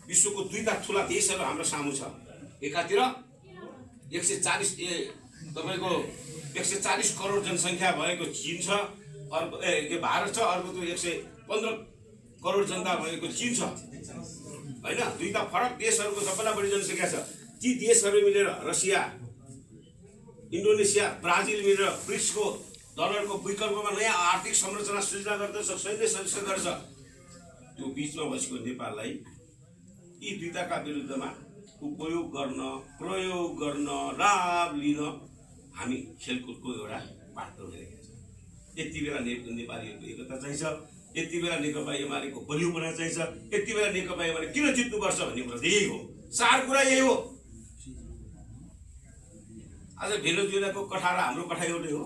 विश्वको दुईटा ठुला देशहरू हाम्रो सामु छ। एकातिर 140 करोड जनसङ्ख्या भएको चीन छ, अर्को भारत छ, अर्को त्यो 115 करोड जनता भएको चीन छ होइन। दुईटा फरक देशहरूको सबभन्दा बढी जनसङ्ख्या छ। ती देशहरू मिलेर रसिया, इन्डोनेसिया, ब्राजिल मिलेर ब्रिक्सको डलरको विकल्पमा नयाँ आर्थिक संरचना सृजना गर्दछ, सैन्य संरक्षण गर्छ। त्यो बिचमा बसेको नेपाललाई यी दुईटाका विरुद्धमा उपयोग गर्न, प्रयोग गर्न, लाभ लिन हामी खेलकुदको एउटा बाटो हेरेका छौँ। यति बेला नेपालीहरूको एकता चाहिन्छ, यति बेला नेकपा एमालेको बलियो बनाउन चाहिन्छ, यति बेला नेकपा एमाले किन जित्नुपर्छ भन्ने कुरा यही हो। सार कुरा यही हो। आज भेनेजुएलाको कथा र हाम्रो कथा एउटै हो,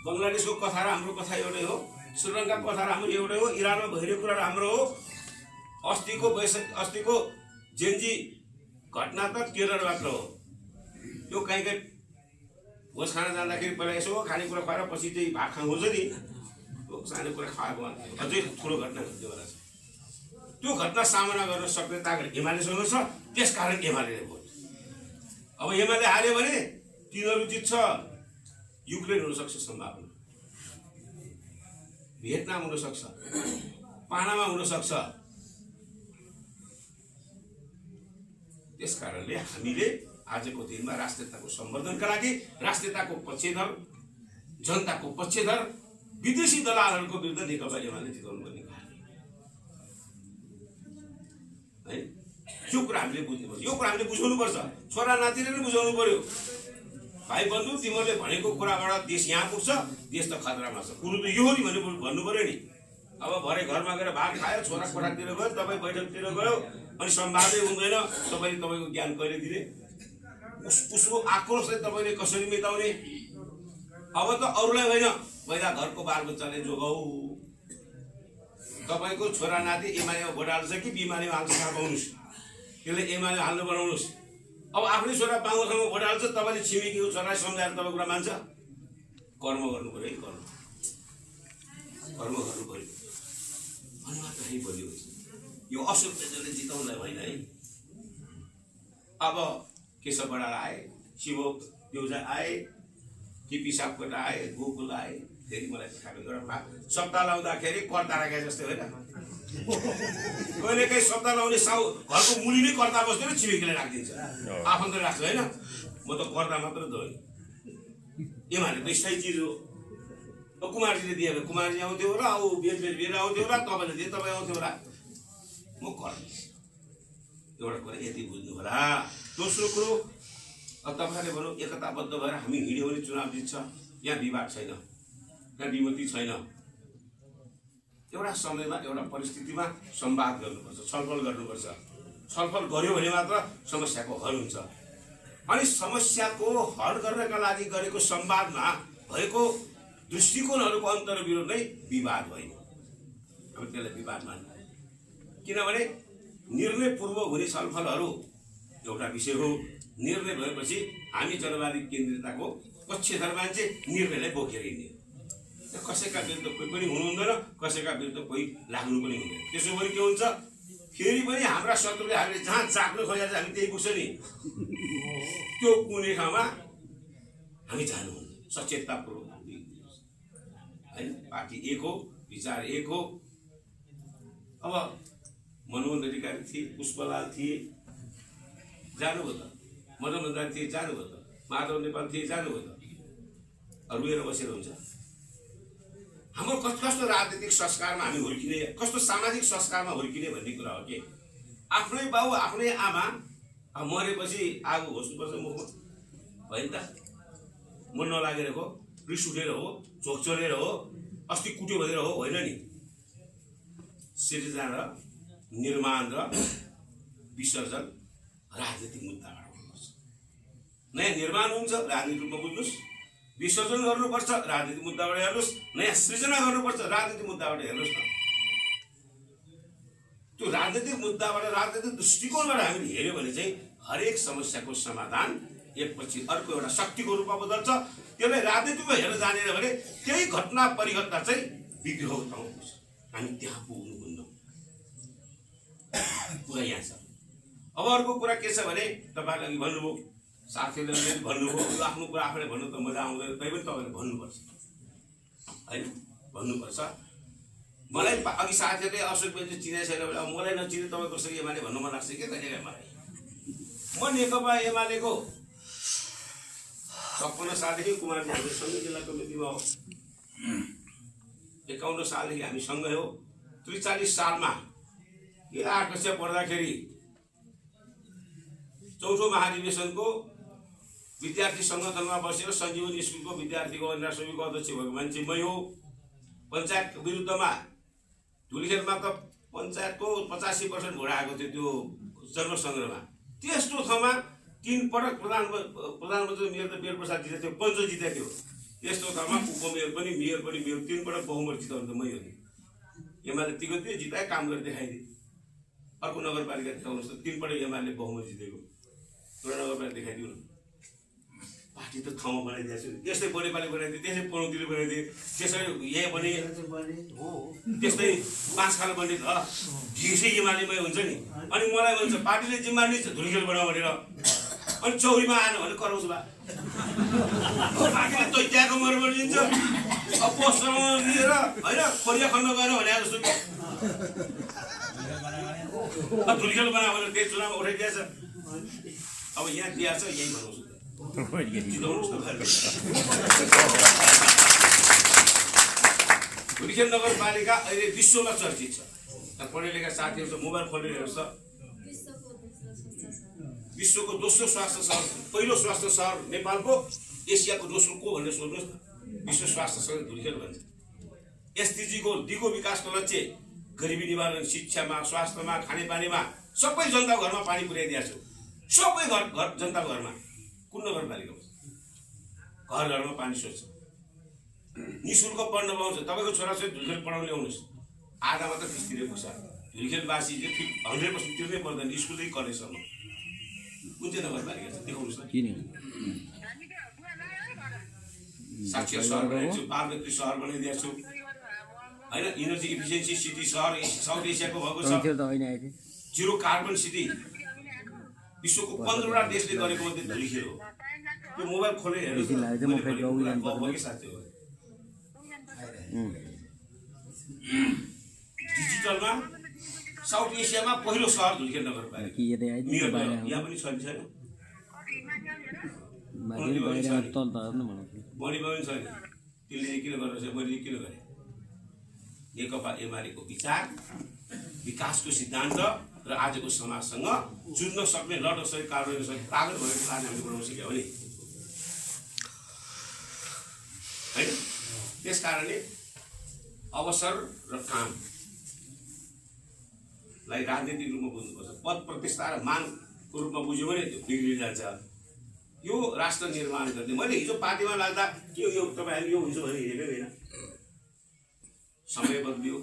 बङ्गलादेशको कथा र हाम्रो कथा एउटै हो, श्रीलङ्काको कथा र हाम्रो एउटै हो, इरानमा भइरहेको कुरा हाम्रो हो। अस्तिको जेनजी घटना त केरलबाट हो। त्यो कहीँ भोज खान जाँदाखेरि पहिला यसो खानेकुरा खुवाएर पछि चाहिँ भात खानुहुन्छ नि, सानो कुरा खुवाएको अझै ठुलो घटना हुन्थ्यो होला। त्यो घटना सामना गर्न सक्ने तागत एमालेसँग छ, त्यसकारण एमाले भोट। अब एमाले हार्यो भने तिनीहरू जित्छ। युक्रेन हुनसक्छ सम्भावना, भियतनाम हुनसक्छ, पानामा हुनसक्छ। त्यस कारणले हामीले आजको दिनमा राष्ट्रियताको सम्वर्धनका लागि, राष्ट्रियताको पक्षधर, जनताको पक्षधर, विदेशी दलालहरूको विरुद्ध नेकपा एमाले जिताउनु पर्ने है। यो कुरा हामीले बुझ्नुपर्छ, यो कुरा हामीले बुझाउनुपर्छ। छोरा नातिले पनि बुझाउनु पर्यो। भाइ बन्धु, तिमीहरूले भनेको कुराबाट देश यहाँ पुग्छ, देश त खतरामा छ, कुरो त यो हो नि भनेर भन्नु पर्यो नि। अब भरे घरमा गएर भात खायो, छोरा कोठातिर गयो, तपाईँ बैठकतिर गयो, अनि संवादै हुँदैन। तपाईँले तपाईँको ज्ञान कहिले दिने? उसको आक्रोशलाई तपाईँले कसरी मेटाउने? अब त अरूलाई होइन, पहिला घरको बालबच्चाले जोगाऊ। तपाईँको छोरा नाति एमालेमा भोट हाल्छ कि बिमारीमा हाल्छ थाहा पाउनुहोस्। त्यसले एमाले हाल्नु बनाउनुहोस्। अब आफ्नै छोरा बाङ्गोसँग भोट हाल्छ, तपाईँले छिमेकीको छोरालाई सम्झाएर तपाईँ कुरा मान्छ? कर्म गर्नु पऱ्यो है, कर्म गर्नु पऱ्यो। अनि मात्र है बलियो यो असुर जसले जिताउनलाई होइन है। अब केशव बडाल आए, शिव देउजा आए, टिपी सापकोटा आए, गोकुल आए, फेरि मलाई खाएको एउटा सप्ताह लाउँदाखेरि कर्ता राखे जस्तै होइन। कहिलेकाहीँ सप्ताह लाउने साउ घरको मुली नै कर्ता बस्दैन, छिमेकीलाई राखिदिन्छ, आफन्तले राख्छ होइन। म त कर्ता मात्र धोएँ। एमाले त स्थायी चिज हो। कुमारजीले दियो भने कुमारजी आउँथ्यो होला, औ बेर आउँथ्यो होला, तपाईँले दिए तपाईँ आउँथ्यो होला। म कर्ता। एउटा कुरा यति बुझ्नु होला। दोस्रो कुरो, तपाईँहरूले भनौँ एकताबद्ध भएर हामी हिँड्यो भने चुनाव जित्छ। यहाँ विवाद छैन, यहाँ विमति छैन। एउटा समयमा, एउटा परिस्थितिमा संवाद गर्नुपर्छ, छलफल गर्नुपर्छ। छलफल गर्यो भने मात्र समस्याको हल हुन्छ। अनि समस्याको हल गर्नका लागि गरेको संवादमा भएको दृष्टिकोणहरूको अन्तर्विरोध नै विवाद होइन। अब त्यसलाई विवाद मान्नु, किनभने निर्णय पूर्व हुने छलफलहरू एउटा विषय हो। निर्णय भएपछि हामी जनवादी केन्द्रितताको पक्षधर मान्छे निर्णयलाई बोकेर हिँड्ने, कसैका विरुद्ध कोही पनि हुनुहुँदैन, कसैका विरुद्ध कोही लाग्नु पनि हुँदैन। त्यसो भने के हुन्छ, फेरि पनि हाम्रा शत्रुले हामीले जहाँ चाक्नु खोजेर हामी त्यही पुग्छ नि, त्यो कुने ठाउँमा हामी जानुहुन्न। सचेततापूर्वक होइन, पार्टी एक हो, विचार एक हो। अब मनमोहन अधिकारी थिए, पुष्पलाल थिए, जानुभयो त, मदन भण्डारी थिए, जानुभयो त, माधव नेपाल थिए, जानुभयो त, रुएर बसेर हुन्छ। हाम्रो कस्तो राजनीतिक संस्कारमा हामी हुर्किने, कस्तो सामाजिक संस्कारमा हुर्किने भन्ने कुरा हो कि आफ्नै बाउ आफ्नै आमा मरेपछि आगो घोच्नुपर्छ मुखमा, होइन त? मन नलागेर हो, रिस उठेर हो, झोक चलेर हो, अस्ति कुट्यो भनेर हो, होइन नि। सिर्जना र निर्माण र विसर्जन राजनीतिक मुद्दाबाट हुनुपर्छ। नयाँ निर्माण हुन्छ राजनीतिक रूपमा बुझ्नुहोस्, विसर्जन गर्नुपर्छ राजनीतिक मुद्दाबाट हेर्नुहोस्, नयाँ सृजना गर्नुपर्छ राजनीतिक मुद्दाबाट हेर्नुहोस् न। त्यो राजनीतिक मुद्दाबाट, राजनीतिक दृष्टिकोणबाट हामीले हेऱ्यो भने चाहिँ हरेक समस्याको समाधान एकपछि अर्को एउटा शक्तिको रूपमा बदल्छ। त्यसलाई राजनीतिमा हेरेर जानेर भने त्यही घटना परिघटना चाहिँ विग्रह उठाउँछ। हामी त्यहाँ पुग्नुहुन्न, कुरा यहाँ छ। अब अर्को कुरा के छ भने तपाईँले अघि भन्नुभयो, साथीहरूले भन्नुभयो, यो आफ्नो कुरा आफैले भन्नु त मजा आउँदैन, तै पनि तपाईँले भन्नुपर्छ, होइन? भन्नुपर्छ। मलाई अघि साथीहरूले अशोक बेन्जी चिने छैन भने मलाई नचिने तपाईँ कसरी एमाले भन्नु मन लाग्छ के कहिलेकाहीँ मलाई। म नेकपा एमालेको 56 सालदेखि कुमारजी हाम्रो सँगै जिल्ला कमिटीमा हो, 51 सालदेखि हामी सँगै हो। 43 सालमा यो 8 कक्षा पढ्दाखेरि चौथो महाधिवेशनको विद्यार्थी सङ्गठनमा बसेर सञ्जीवनी स्कुलको विद्यार्थीको अन्य समितिको अध्यक्ष भएको मान्छे मै हो। पञ्चायत विरुद्धमा धुलीखेलमा त पञ्चायतको 85% भोट आएको थियो त्यो जनसङ्ग्रहमा। त्यस्तो ठाउँमा 3 पटक प्रधानमन्त्री मेयर त वीर प्रसाद जितेको थियो, पञ्च जितेको थियो। त्यस्तो ठाउँमा उपमेयर पनि मेयर पनि मेयर 3 पटक बहुमत जिताउनु त मै हो नि। एमाले तिगो जिताए, काम गरेर देखाइदिए। अर्को नगरपालिका देखाउनुहोस् त, 3 पटक एमाले बहुमत जितेको एउटा नगरपालिका देखाइदिनु न। पार्टी त ठाउँमा बनाइदिएको छु, त्यस्तै बोनेपाले बनाइदिए, त्यस्तै पनौतीले बनाइदिए, त्यसरी यहाँ बने हो, त्यस्तै 5 खाल बन्ने त ढिसै एमालेमै हुन्छ नि। अनि मलाई भन्छ पार्टीले जिम्मा लिन्छ धुलीखेल बनाऊ भनेर, अनि चौरीमा आएन भने कराउँछु बा। पार्टीले तैत्याएको मरमर दिन्छ, अब पोस्टरमा लिएर होइन खोरिया खन्न गएन भने जस्तो धुलीखेल बनायो भनेर त्यही चुनावमा उठाइदिएछ। अब यहाँ दिएको छ, यही बनाउँछु। धुलीखेल नगरपालिका अहिले विश्वमा चर्चित छ। पढे लेखा साथीहरू मोबाइल खोलेर हेर्छ, विश्वको दोस्रो स्वास्थ्य सहर, पहिलो स्वास्थ्य सहर नेपालको, एसियाको दोस्रो को भनेर सोध्नुहोस् न। विश्व स्वास्थ्य सहर धुलीखेल भन्छ। एसडीजीको दिगो विकासको लक्ष्य गरिबी निवारण, शिक्षामा, स्वास्थ्यमा, खानेपानीमा सबै जनताको घरमा पानी पुर्याइदिएको छु। सबै घर जनताको घरमा। कुन नगरपालिका घर घरमा पानी सोध्छ, निःशुल्क पढ्न पाउँछ। तपाईँको छोराछोरी धुलीखेल पढाउन ल्याउनुहोस्, आधा मात्र फिस तिरेर पुग्छ। धुलीखेलवासी चाहिँ 100% तिर्नै पर्दैन स्कुलदेखि कलेजसम्म। कुन चाहिँ नगरपालिका छ देखाउनुहोस् न। साक्षर सहर बनाइदिएको छु, पार्वती सहर बनाइदिएको छु, होइन? इनर्जी इफिसियन्सी सिटी सहर साउथ एसियाको भएको छ। 0 कार्बन सिटी विश्वको 15वटा देशले गरेको मध्ये धुलीखेल हो। त्यो मोबाइल खोलेर हेर्नुहोस्, डिजिटलमा साउथ एसियामा पहिलो सहर धुलीखेल नगरपालिका। यहाँ पनि छैन, छैन बढीमा पनि छैन। त्यसले किन गर्नु, मैले किन गरेँ? नेकपा एमालेको विचार, विकासको सिद्धान्त र आजको समाजसँग जुझ्न सक्ने, लड्न सक्ने, कार्य सक्ने तागत भएको कारण हामीले बनाउन सक्यो भने, होइन? त्यस कारणले अवसर र कामलाई राजनीतिक रूपमा बुझ्नुपर्छ। पद प्रतिष्ठा र मानको रूपमा बुझ्यो भने त्यो बिग्रिन जान्छ। यो राष्ट्र निर्माण गर्ने। मैले हिजो पार्टीमा लाग्दा के यो तपाईँहरू यो हुन्छ भने हिँडेकै होइन। समय बदलियो,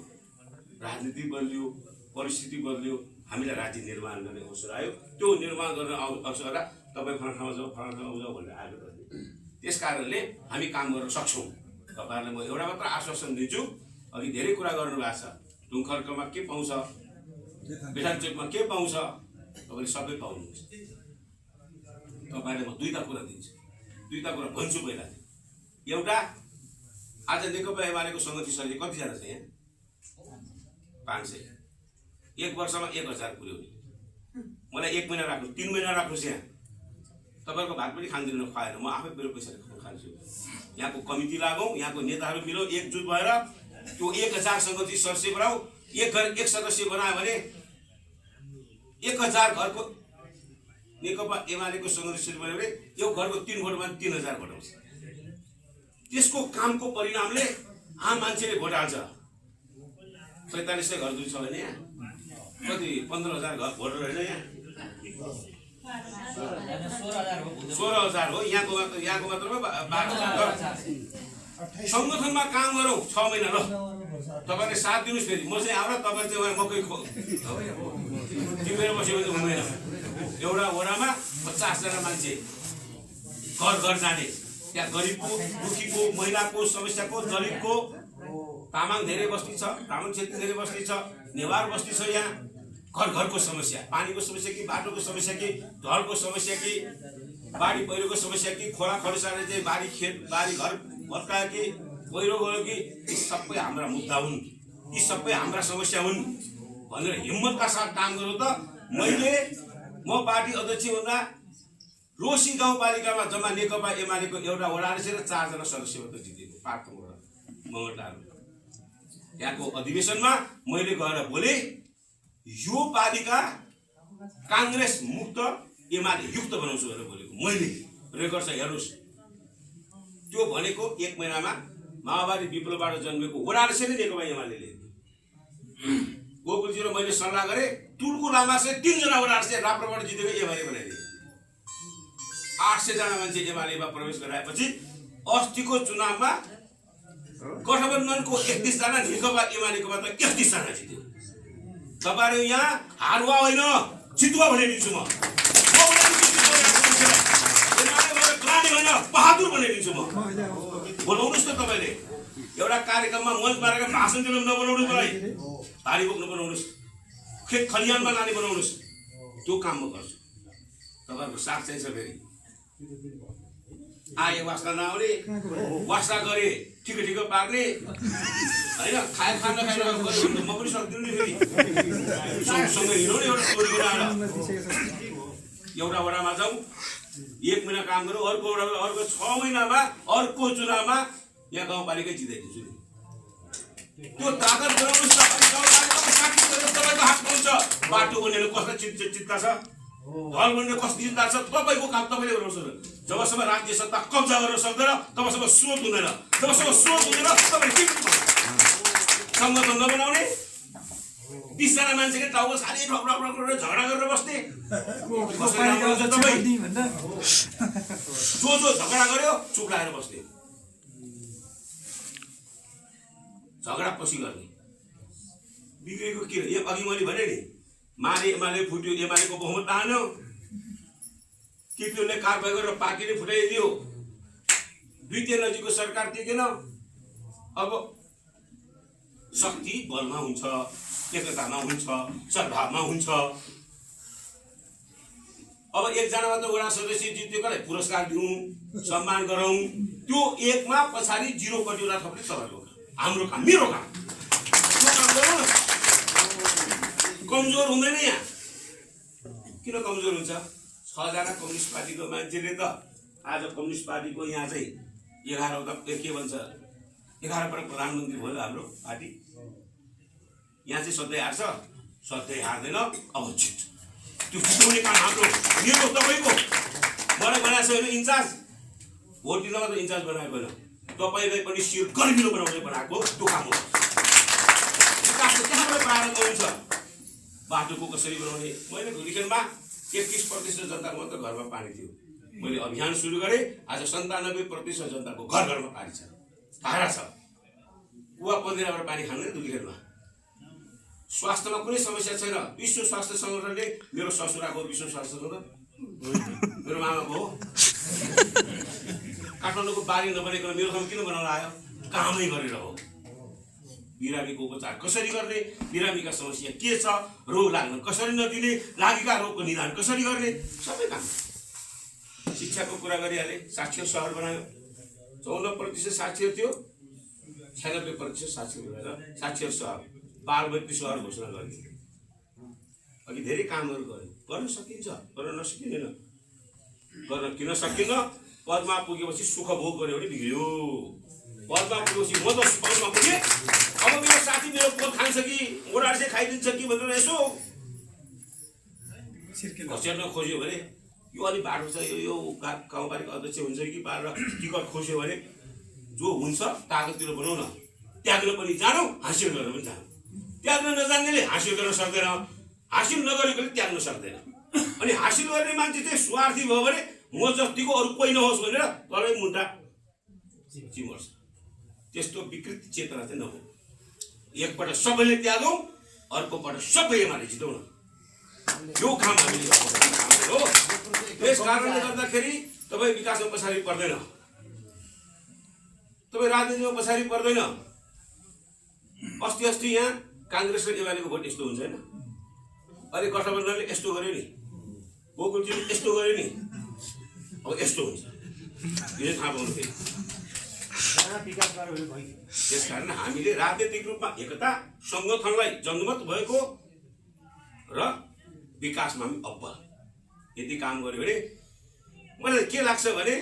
राजनीति बदलियो, परिस्थिति बदलियो, हामीलाई राज्य निर्माण गर्ने अवसर आयो। त्यो निर्माण गर्ने अवसर तपाईँ फलाना ठाउँमा जाऊ फलाना ठाउँमा जाऊ भनेर आएको त। त्यस कारणले हामी काम गर्न सक्छौँ। तपाईँहरूलाई म एउटा मात्र आश्वासन दिन्छु, अघि धेरै कुरा गर्नुभएको छ। ढुङ्खर्कमा के पाउँछ, बेठानचोकमा के पाउँछ, तपाईँले सबै पाउनुहुन्छ। तपाईँलाई म दुईवटा कुरा दिन्छु, दुईवटा कुरा भन्छु। पहिला एउटा, आज नेकपा एमालेको सङ्गति सदस्य कतिजना छ यहाँ? 500। एक वर्षमा 1000 पुर्याउने। मलाई 1 महिना राख्नु, 3 महिना राख्नुहोस्। यहाँ तपाईँको भात पनि खाँदैन, खुवाएन, म आफै मेरो पैसाले खान्छु। यहाँको कमिटी लागौँ, यहाँको नेताहरू मिलो, एकजुट भएर त्यो 1000 सङ्गति सदस्य बनाऊ। एक घर एक सदस्य बनायो भने 1000 घरको नेकपा एमालेको सदस्य बनायो भने यो घरको 3 भोटमा 3000 भोट आउँछ। त्यसको कामको परिणामले आम मान्छेले भोट हाल्छ। 4500 घर दुई छ भने यहाँ कति 15000 घर भोटर होइन? यहाँ 16000 हो। यहाँको मात्र 12000। सङ्गठनमा काम गरौँ 6 महिना। ल तपाईँले साथ दिनुहोस्। फेरि म चाहिँ आएर तपाईँ चाहिँ मकै टिपेर बस्यो भने हुँदैन। एउटा वडामा 50 जना मान्छे घर घर जाने, त्यहाँ गरिबको, दुखीको, महिलाको समस्याको, दलितको, तामाङ धेरै बस्ती छ, तामाङ क्षेत्री धेरै बस्ती छ, नेवार बस्ती छ। यहाँ घर घरको समस्या, पानीको समस्या कि बाटोको समस्या कि ढलको समस्या कि बाढी पहिरोको समस्या कि खोला खडसाले चाहिँ बारी खेत बारी घर भत्कायो कि पहिरो गयो कि, यी सबै हाम्रा मुद्दा हुन्, यी सबै हाम्रा समस्या हुन् भनेर हिम्मतका साथ काम गर्नु। त म पार्टी अध्यक्ष हुँदा रोसी गाउँपालिकामा जम्मा नेकपा एमालेको एउटा वडा रहेछ 4 जना सदस्य मात्र जितेको। पार्कको वडा मगरटार। त्यहाँको अधिवेशनमा मैले गएर बोले, यो पालिका काङ्ग्रेस मुक्त एमाले युक्त बनाउँछु भनेर बोलेको मैले। रेकर्ड छ, हेर्नुहोस्। त्यो भनेको 1 महिनामा माओवादी विप्लवबाट जन्मेको वडा रहेछ नि नेकपा एमाले। गोकुलजी र मैले सल्लाह गरेँ, तुलको लामा चाहिँ 3 जना वडा रहेछ राप्रबाट जितेको एमाले बनाइदिए। 800 जना मान्छे एमालेमा प्रवेश गराएपछि अस्तिको चुनावमा गठबन्धनको 31 जना, नेकपा एमालेको मात्र 31 जना जित्यो। तपाईँहरू यहाँ हारुवा होइन जितुवा बनाइदिन्छु म। होइन बहादुर बनाइदिन्छु म। बनाउनुहोस् न तपाईँले। एउटा कार्यक्रममा मञ्च मारेर भाषण दिन नबनाउनुहोस्, मलाई भारी बोक्नु बनाउनुहोस्, खेत खलिहानमा लाने बनाउनुहोस्। त्यो काम म गर्छु। तपाईँहरूको साथ चाहिन्छ। फेरि आए वास्ता नआउने, वास्ता गरे ठिक ठिक पार्ने होइन। खान नखाएर म पनि सक्दिनँ नि। फेरि सँगसँगै हिँडौँ नि। एउटा टोली बनाएर एउटा वडामा जाउँ, 1 महिना काम गरौँ, अर्को वडामा, अर्को 6 महिनामा अर्को चुनावमा यहाँ गाउँपालिकै जिताइदिन्छु नि। त्यो ताकत गराउनुहोस्। तपाईँको हातमा हुन्छ। बाटो बनेर कसलाई चिन्ता छ, ढल बनेर कसले चिन्ता छ, तपाईँको काम तपाईँले गर्नुहोस्। जबसम्म राज्य सत्ता कब्जा गर्न सक्दैन तबसम्म स्रोत हुँदैन। जबसम्म स्रोत हुँदैन तपाईँले सङ्गठन नबनाउने, 20 जना मान्छेले टाउको खाली ठक्कर झगडा गरेर बस्ने। जो झगडा गर्यो चुप लागेर बस्ने, झगडा पछि गर्ने। बिग्रेको के? यो अघि मैले भने नि, माले एमाले फुट्यो, एमालेको बहुमत तान्यो, केपीओले कारबाही गरेर पार्टीले फुटाइदियो, द्वितीय नजिकको सरकार टिकेन। अब शक्ति बलमा हुन्छ, एकतामा हुन्छ, सद्भावमा हुन्छ। अब 1 जना मात्र वडा सदस्य जितेकोलाई पुरस्कार दिउँ, सम्मान गरौँ। त्यो 1 मा पछाडि 0 कतिवटा थप्ने तपाईँको हाम्रो काम, मेरो काम। त्यो काम गरौँ न। कमजोर हुँदैन यहाँ। किन कमजोर हुन्छ? 6 जना कम्युनिस्ट पार्टीको मान्छेले त आज कम्युनिस्ट पार्टीको यहाँ चाहिँ 11 के भन्छ 11 पटक प्रधानमन्त्री भयो हाम्रो पार्टी। यहाँ चाहिँ सधैँ हार्छ, सधैँ हार्दैन। अब जित, त्यो जिताउने काम हाम्रो, मेरो, तपाईँको। मलाई बनाएको छैन इन्चार्ज, भोट दिन मात्र इन्चार्ज बनाएको होइन, तपाईँलाई पनि शिर गर्मिलो बनाउने बनाएको त्यो काम हो। त्यहाँबाट प्रारम्भ हुन्छ। बाटोको कसरी बनाउने? मैले धुरीखेलमा 31% जनताको मात्र घरमा पानी थियो। मैले अभियान सुरु गरेँ। आज 97% जनताको घर घरमा पानी छ, धारा छ। कुवा पन्दिराबाट पानी खाँदैन दुलीखेलमा। स्वास्थ्यमा कुनै समस्या छैन। विश्व स्वास्थ्य सङ्गठनले मेरो ससुराको विश्व स्वास्थ्य सङ्गठन मेरो मामाको हो। काठमाडौँको बारी नबनेको मेरो ठाउँ किन बनाउन आयो? कामै गरेर हो। बिरामीको उपचार कसरी गर्ने, बिरामीका समस्या के छ, रोग लाग्न कसरी नदिने, लागेका रोगको निदान कसरी गर्ने, सबै काम। शिक्षाको कुरा गरिहालेँ। साक्षर सहर बनायो। 14% साक्षर थियो, 96% साक्षर भएर साक्षर सहर, बालबत्ती सहर घोषणा गरियो। अघि धेरै कामहरू गर्यो। गर्न सकिन्छ, गर्न नसकिँदैन। गर्न किन सकिन्न? पदमा पुगेपछि सुख भोग गर्यो भने बिग्रियो। पदमा पुगेपछि म त पदमा पुगेँ, अब मेरो साथी मेरो पद खान्छ कि ओडार चाहिँ खाइदिन्छ कि भनेर यसो घस्यार्न खोज्यो भने यो अलिक बाटो छ, यो गाउँपालिका अध्यक्ष हुन्छ कि पारेर टिकट खोज्यो भने जो हुन्छ कागजतिर बनाउन, त्याग्न पनि जानु, हासिल गर्न पनि जानु। त्याग्न नजान्नेले हासिल गर्न सक्दैन, हासिल नगरेकोले त्याग्न सक्दैन। अनि हासिल गर्ने मान्छे चाहिँ स्वार्थी भयो भने म जतिको अरू कोही नहोस् भनेर तलै मुन्टा चिमर्छ। त्यस्तो विकृति चेतना चाहिँ नहो। एकपल्ट सबैले त्यागौँ, अर्कोपल्ट सबै एमाले जितौँ न। यो काम हामीले हो। त्यस कारणले गर्दाखेरि तपाईँ विकासमा पछाडि पर्दैन, तपाईँ राजनीतिमा पछाडि पर्दैन। अस्ति यहाँ काङ्ग्रेस र एमालेको भोट यस्तो हुन्छ होइन? अहिले गठबन्धनले यस्तो गर्यो नि, गोकुलजीले यस्तो गर्यो नि, अब यस्तो हुन्छ। यो थाहा पाउनु फेरि। त्यस कारण हामीले राजनीतिक रूपमा एकता, सङ्गठनलाई जङ्गमत भएको र विकासमा पनि अब्बल यदि काम गर्यो भने मलाई के लाग्छ भने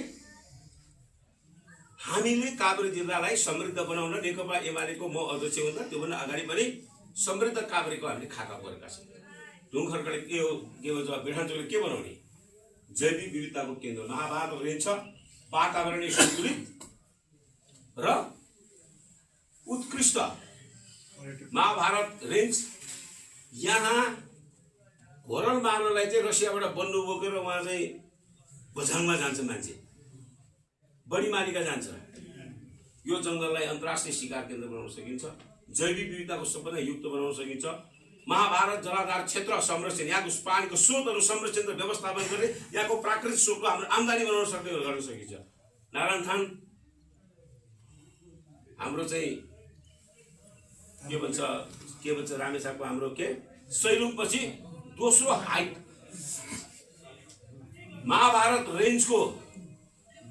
हामीले काभ्रे जिल्लालाई समृद्ध बनाउन नेकपा एमालेको म अध्यक्ष हुँदा त्योभन्दा अगाडि पनि समृद्ध काभ्रेको हामीले खाका गरेका छौँ। ढुङखर्कले के हो बेठानचोकले के बनाउने? जैविक विविधताको केन्द्र, महाभारत रेन्ज छ, वातावरणीय सन्तुलित र उत्कृष्ट महाभारत रेन्ज। यहाँ घोरल मार्नलाई चाहिँ रसियाबाट बन्नु बोकेर उहाँ चाहिँ बझाङमा जान्छ मान्छे, बढी मालिका जान्छ। यो जङ्गललाई अन्तर्राष्ट्रिय शिकार केन्द्र बनाउन सकिन्छ, जैविक विविधताको सबैभन्दा युक्त बनाउन सकिन्छ। महाभारत जलाधार क्षेत्र संरक्षण, यहाँको पानीको स्रोतहरू संरक्षण र व्यवस्थापन गर्ने, यहाँको प्राकृतिक स्रोतको हाम्रो आम्दानी बनाउन सक्ने गर्न सकिन्छ। नारायण थान हाम्रो चाहिँ के भन्छ रामेछापको हाम्रो के सैलुङपछि दोस्रो हाइट महाभारत रेन्जको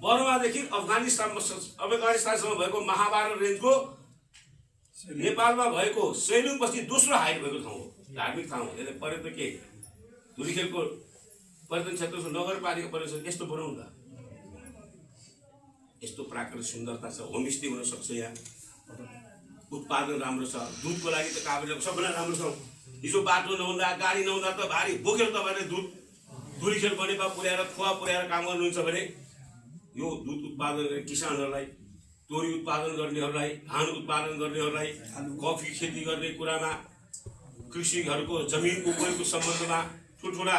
बर्मादेखि अफगानिस्तानसम्म भएको महाभारत रेन्जको नेपालमा भएको सैलुङपछि दोस्रो हाइट भएको ठाउँ हो, धार्मिक ठाउँ हो। यसले पर्यटकीय धुलीखेलको पर्यटन क्षेत्रको नगरपालिका पर्यटन यस्तो बनाउनु त, यस्तो प्राकृतिक सुन्दरता छ। होमस्टे हुन सक्छ, यहाँ उत्पादन राम्रो छ। दुधको लागि त काभ्रेको सबैभन्दा राम्रो छ। हिजो बाटो नहुँदा, गाडी नहुँदा त भारी बोकेर तपाईँले दुध धुलीखेल बनेपा पुर्याएर खुवा पुर्याएर काम गर्नुहुन्छ भने यो दुध उत्पादन गर्ने किसानहरूलाई, तोरी उत्पादन गर्नेहरूलाई, धान उत्पादन गर्नेहरूलाई, कफी खेती गर्ने कुरामा, कृषिहरूको जमिनको उपयोगको सम्बन्धमा ठुल्ठुला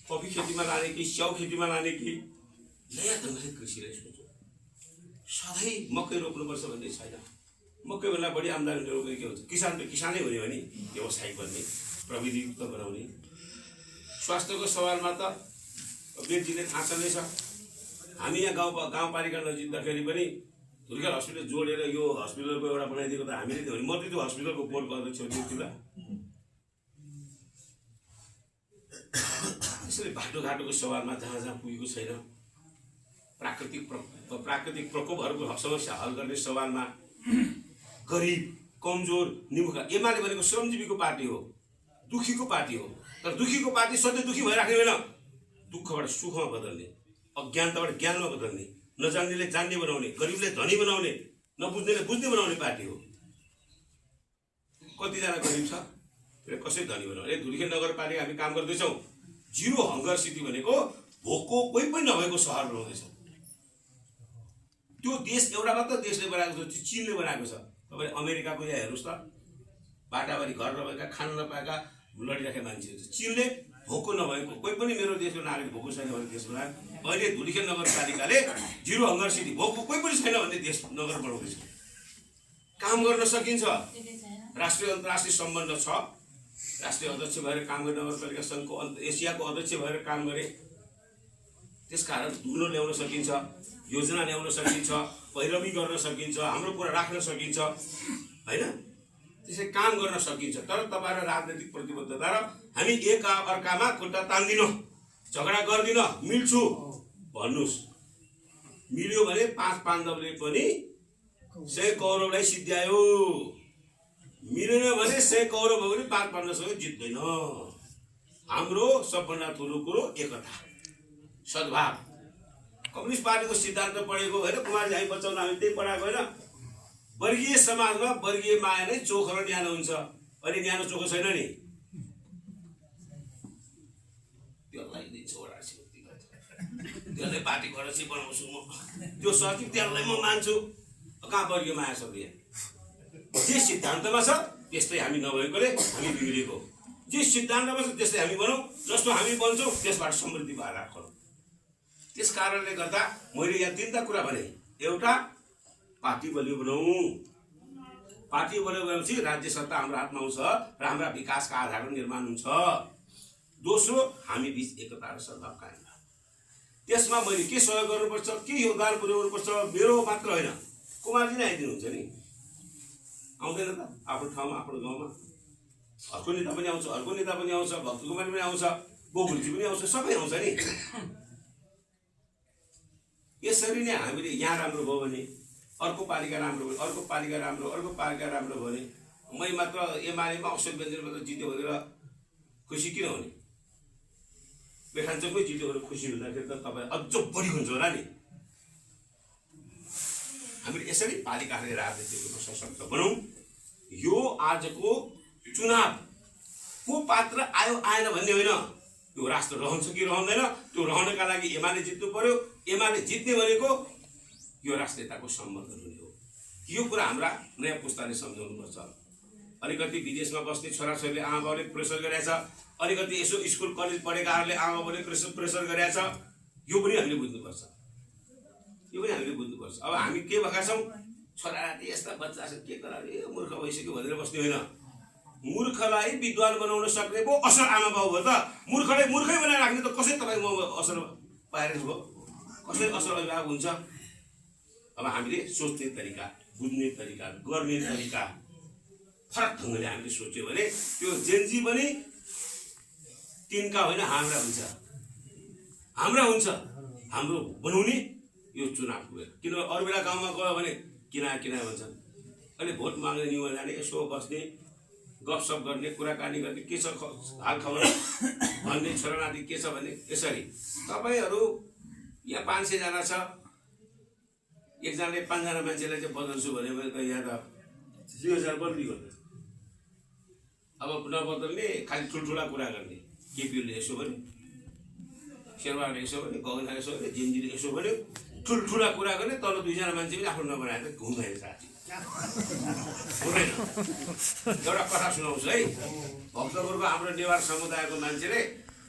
कफी खेतीमा लाने कि स्याउ खेतीमा लाने कि नयाँ ढङ्गले कृषिलाई सोचौँ। सधैँ मकै रोप्नुपर्छ भन्ने छैन। मकै भन्दा बढी आम्दानी रोप्ने के हुन्छ? किसान त किसानै हुने हो नि, व्यवसायिक बन्ने, प्रविधियुक्त बनाउने। स्वास्थ्यको सवालमा त बेडजीले थाहा छँदैछ। हामी यहाँ गाउँपालिका नजिक्दाखेरि पनि धुलीखेल हस्पिटल जोडेर यो हस्पिटलको एउटा बनाइदिएको त हामीले थियो भने म त्यो हस्पिटलको बोर्डको अध्यक्ष हुन्थ्यो ल। त्यसैले बाटोघाटोको सवालमा जहाँ जहाँ पुगेको छैन, प्राकृतिक प्रकोपहरूको समस्या हल गर्ने सवालमा गरिब, कमजोर, निमुखा, एमाले भनेको श्रमजीवीको पार्टी हो, दुखीको पार्टी हो। तर दुखीको पार्टी सधैँ दुखी भइराख्ने होइन, दुःखबाट सुखमा बदल्ने, अज्ञानताबाट ज्ञानमा बदल्ने, नजान्नेले जान्ने बनाउने, गरिबले धनी बनाउने, नबुझ्नेले बुझ्ने बनाउने पार्टी हो। कतिजना गरिब छ र कसै धनी बनाउने? धुलीखेल नगरपालिका हामी काम गर्दैछौँ। जिरो हङ्गर सिटी भनेको भोकको कोही पनि नभएको सहर बनाउँदैछौँ। त्यो देश एउटा मात्र देशले बनाएको छ, चिनले बनाएको छ। तपाईँले अमेरिकाको यहाँ हेर्नुहोस् त, बाटाभरि घर नभएका, खान नपाएका लडिराखेका मान्छेहरू चीनले भोको नभएको कोही पनि मेरो देशको नागरिक भोको छैन भन्ने देश बनायो। अहिले धुलिखेल नगरपालिकाले जिरो हङ्गर सिटी भोको कोही पनि छैन भन्ने देश नगर बनाउँदैछ। काम गर्न सकिन्छ। राष्ट्रिय अन्तर्राष्ट्रिय सम्बन्ध छ। राष्ट्रिय अध्यक्ष भएर काम गर्ने नगरपालिका सङ्घको एसियाको अध्यक्ष भएर काम गरे। त्यसकारण धुलो ल्याउन सकिन्छ, योजना ल्याउन सकिन्छ, पैरवी गर्न सकिन्छ, हाम्रो कुरा राख्न सकिन्छ हैन। त्यसै काम गर्न सकिन्छ। तर तपाईहरु राजनीतिक प्रतिबद्धता र हामी एक अर्कामा खुट्टा तान्दिन, झगडा गर्दिन, मिल्छु भन्नुस्। मिल्यो भने 5 पाण्डवले पनि 100 कौरवलाई सिद्ध्यायो। मिलेन भने 100 कौरव पनि 5 पाण्डवसँग जित्दैन। हाम्रो सबभन्दा ठुलो कुरो एकता, सद्भाव। कम्युनिस्ट पार्टीको सिद्धान्त पढेको होइन, कुमारजी हामी बचाउन हामी त्यही पढाएको होइन। वर्गीय समाजमा वर्गीय माया नै चोखो र न्यानो हुन्छ। अहिले न्यानो चोखो छैन नि, त्यसलाई दिन्छ ओडासी त्यसलाई पार्टी गरासी बनाउँछु म, त्यो सचिव त्यसलाई म मान्छु। कहाँ वर्गीय माया छ यहाँ? जे सिद्धान्तमा छ त्यस्तै हामी नभएकोले हामी बिग्रेको। जे सिद्धान्तमा छ त्यस्तै हामी बनाऊ, जस्तो हामी बन्छौँ त्यसबाट समृद्धि भएर राखौँ। त्यस कारणले गर्दा मैले यहाँ 3टा कुरा भने। एउटा, पार्टी बलियो बनाऊ। पार्टी बलियो भनेपछि राज्य सत्ता हाम्रो हातमा आउँछ र हाम्रा विकासका आधारहरू निर्माण हुन्छ। दोस्रो, हामी बीच एकता र सद्भाव कायम। त्यसमा मैले के सहयोग गर्नुपर्छ, के योगदान पुर्याउनुपर्छ, मेरो मात्र होइन, कुमारजी नै आइदिनुहुन्छ नि। आउँदैन त? आफ्नो ठाउँमा, आफ्नो गाउँमा अर्को नेता पनि आउँछ, अर्को नेता पनि आउँछ, भक्त कुमार पनि आउँछ, गोकुलजी पनि आउँछ, सबै आउँछ नि। यसरी नै हामीले यहाँ राम्रो भयो भने अर्को पालिका राम्रो भयो, अर्को पालिका राम्रो, अर्को पालिका राम्रो भयो भने मै मात्र एमालेमा अशोक बेन्जर मात्र जित्यो भनेर खुसी किन हुने? बेठान्चोकमै जित्यो भनेर खुसी हुँदाखेरि त तपाईँ अझ बढी हुन्छ होला नि। हामीले यसरी पालिकाहरूले राजनीतिको सशक्त बनाऊ। यो आजको चुनाव को पात्र आयो आएन भन्ने होइन, यो राष्ट्र रहन्छ कि रहँदैन, त्यो रहनका लागि एमाले जित्नु पर्यो। एमाले जित्ने भनेको यो राष्ट्रियताको सम्बन्धन हुने हो। यो कुरा हाम्रा नयाँ पुस्ताले सम्झाउनुपर्छ। अलिकति विदेशमा बस्ने छोराछोरीले आमाबाउले प्रेसर गरेछ, अलिकति यसो स्कुल कलेज पढेकाहरूले आमाबाउले प्रेसर गरेछ। यो पनि हामीले बुझ्नुपर्छ, यो पनि हामीले बुझ्नुपर्छ। अब हामी के भएका छौँ, छोरानाति यस्ता बच्चा छ के गरे मूर्ख भइसक्यो भनेर बस्ने होइन। मूर्खलाई विद्वान बनाउन सक्ने पो असल आमा बाउ हो त। मूर्खलाई मूर्खै बनाएर राख्ने त कसै तपाईँ असल प्यारेन्ट्स भयो, कसै असल अभिभावक हुन्छ? अब हामीले सोच्ने तरिका, बुझ्ने तरिका, गर्ने तरिका फरक ढङ्गले हामीले सोच्यो भने त्यो जेन्जी पनि तिनका होइन हाम्रा हुन्छ, हाम्रा हुन्छ। हाम्रो बनाउने यो चुनावको बेला। किन अरू बेला गाउँमा गयो भने किना भन्छन्। अहिले भोट माग्ने निहुँ जाने, यसो बस्ने, गफसप गर्ने, कुराकानी गर्ने, के छ हालखबर भन्ने, छोरानाति के छ भने यसरी। तपाईँहरू यहाँ 500 जना छ, एकजनाले 5 जना मान्छेलाई चाहिँ बदल्छु भन्यो भने त यहाँ त 2000 बदली गर्छ। अब नबदल्ने, खालि ठुल्ठुला कुरा गर्ने। केपीले यसो भन्यो, शेरबहादुरले यसो भन्यो, गगनले यसो भन्यो, जेन्जीले यसो भन्यो, ठुल्ठुला कुरा गर्ने। तल 2 जना मान्छे पनि आफ्नो नबनाएर घुमाएर साथी हुँदैन। एउटा कथा सुनाउँछु है। भक्तपुरको हाम्रो नेवार समुदायको मान्छेले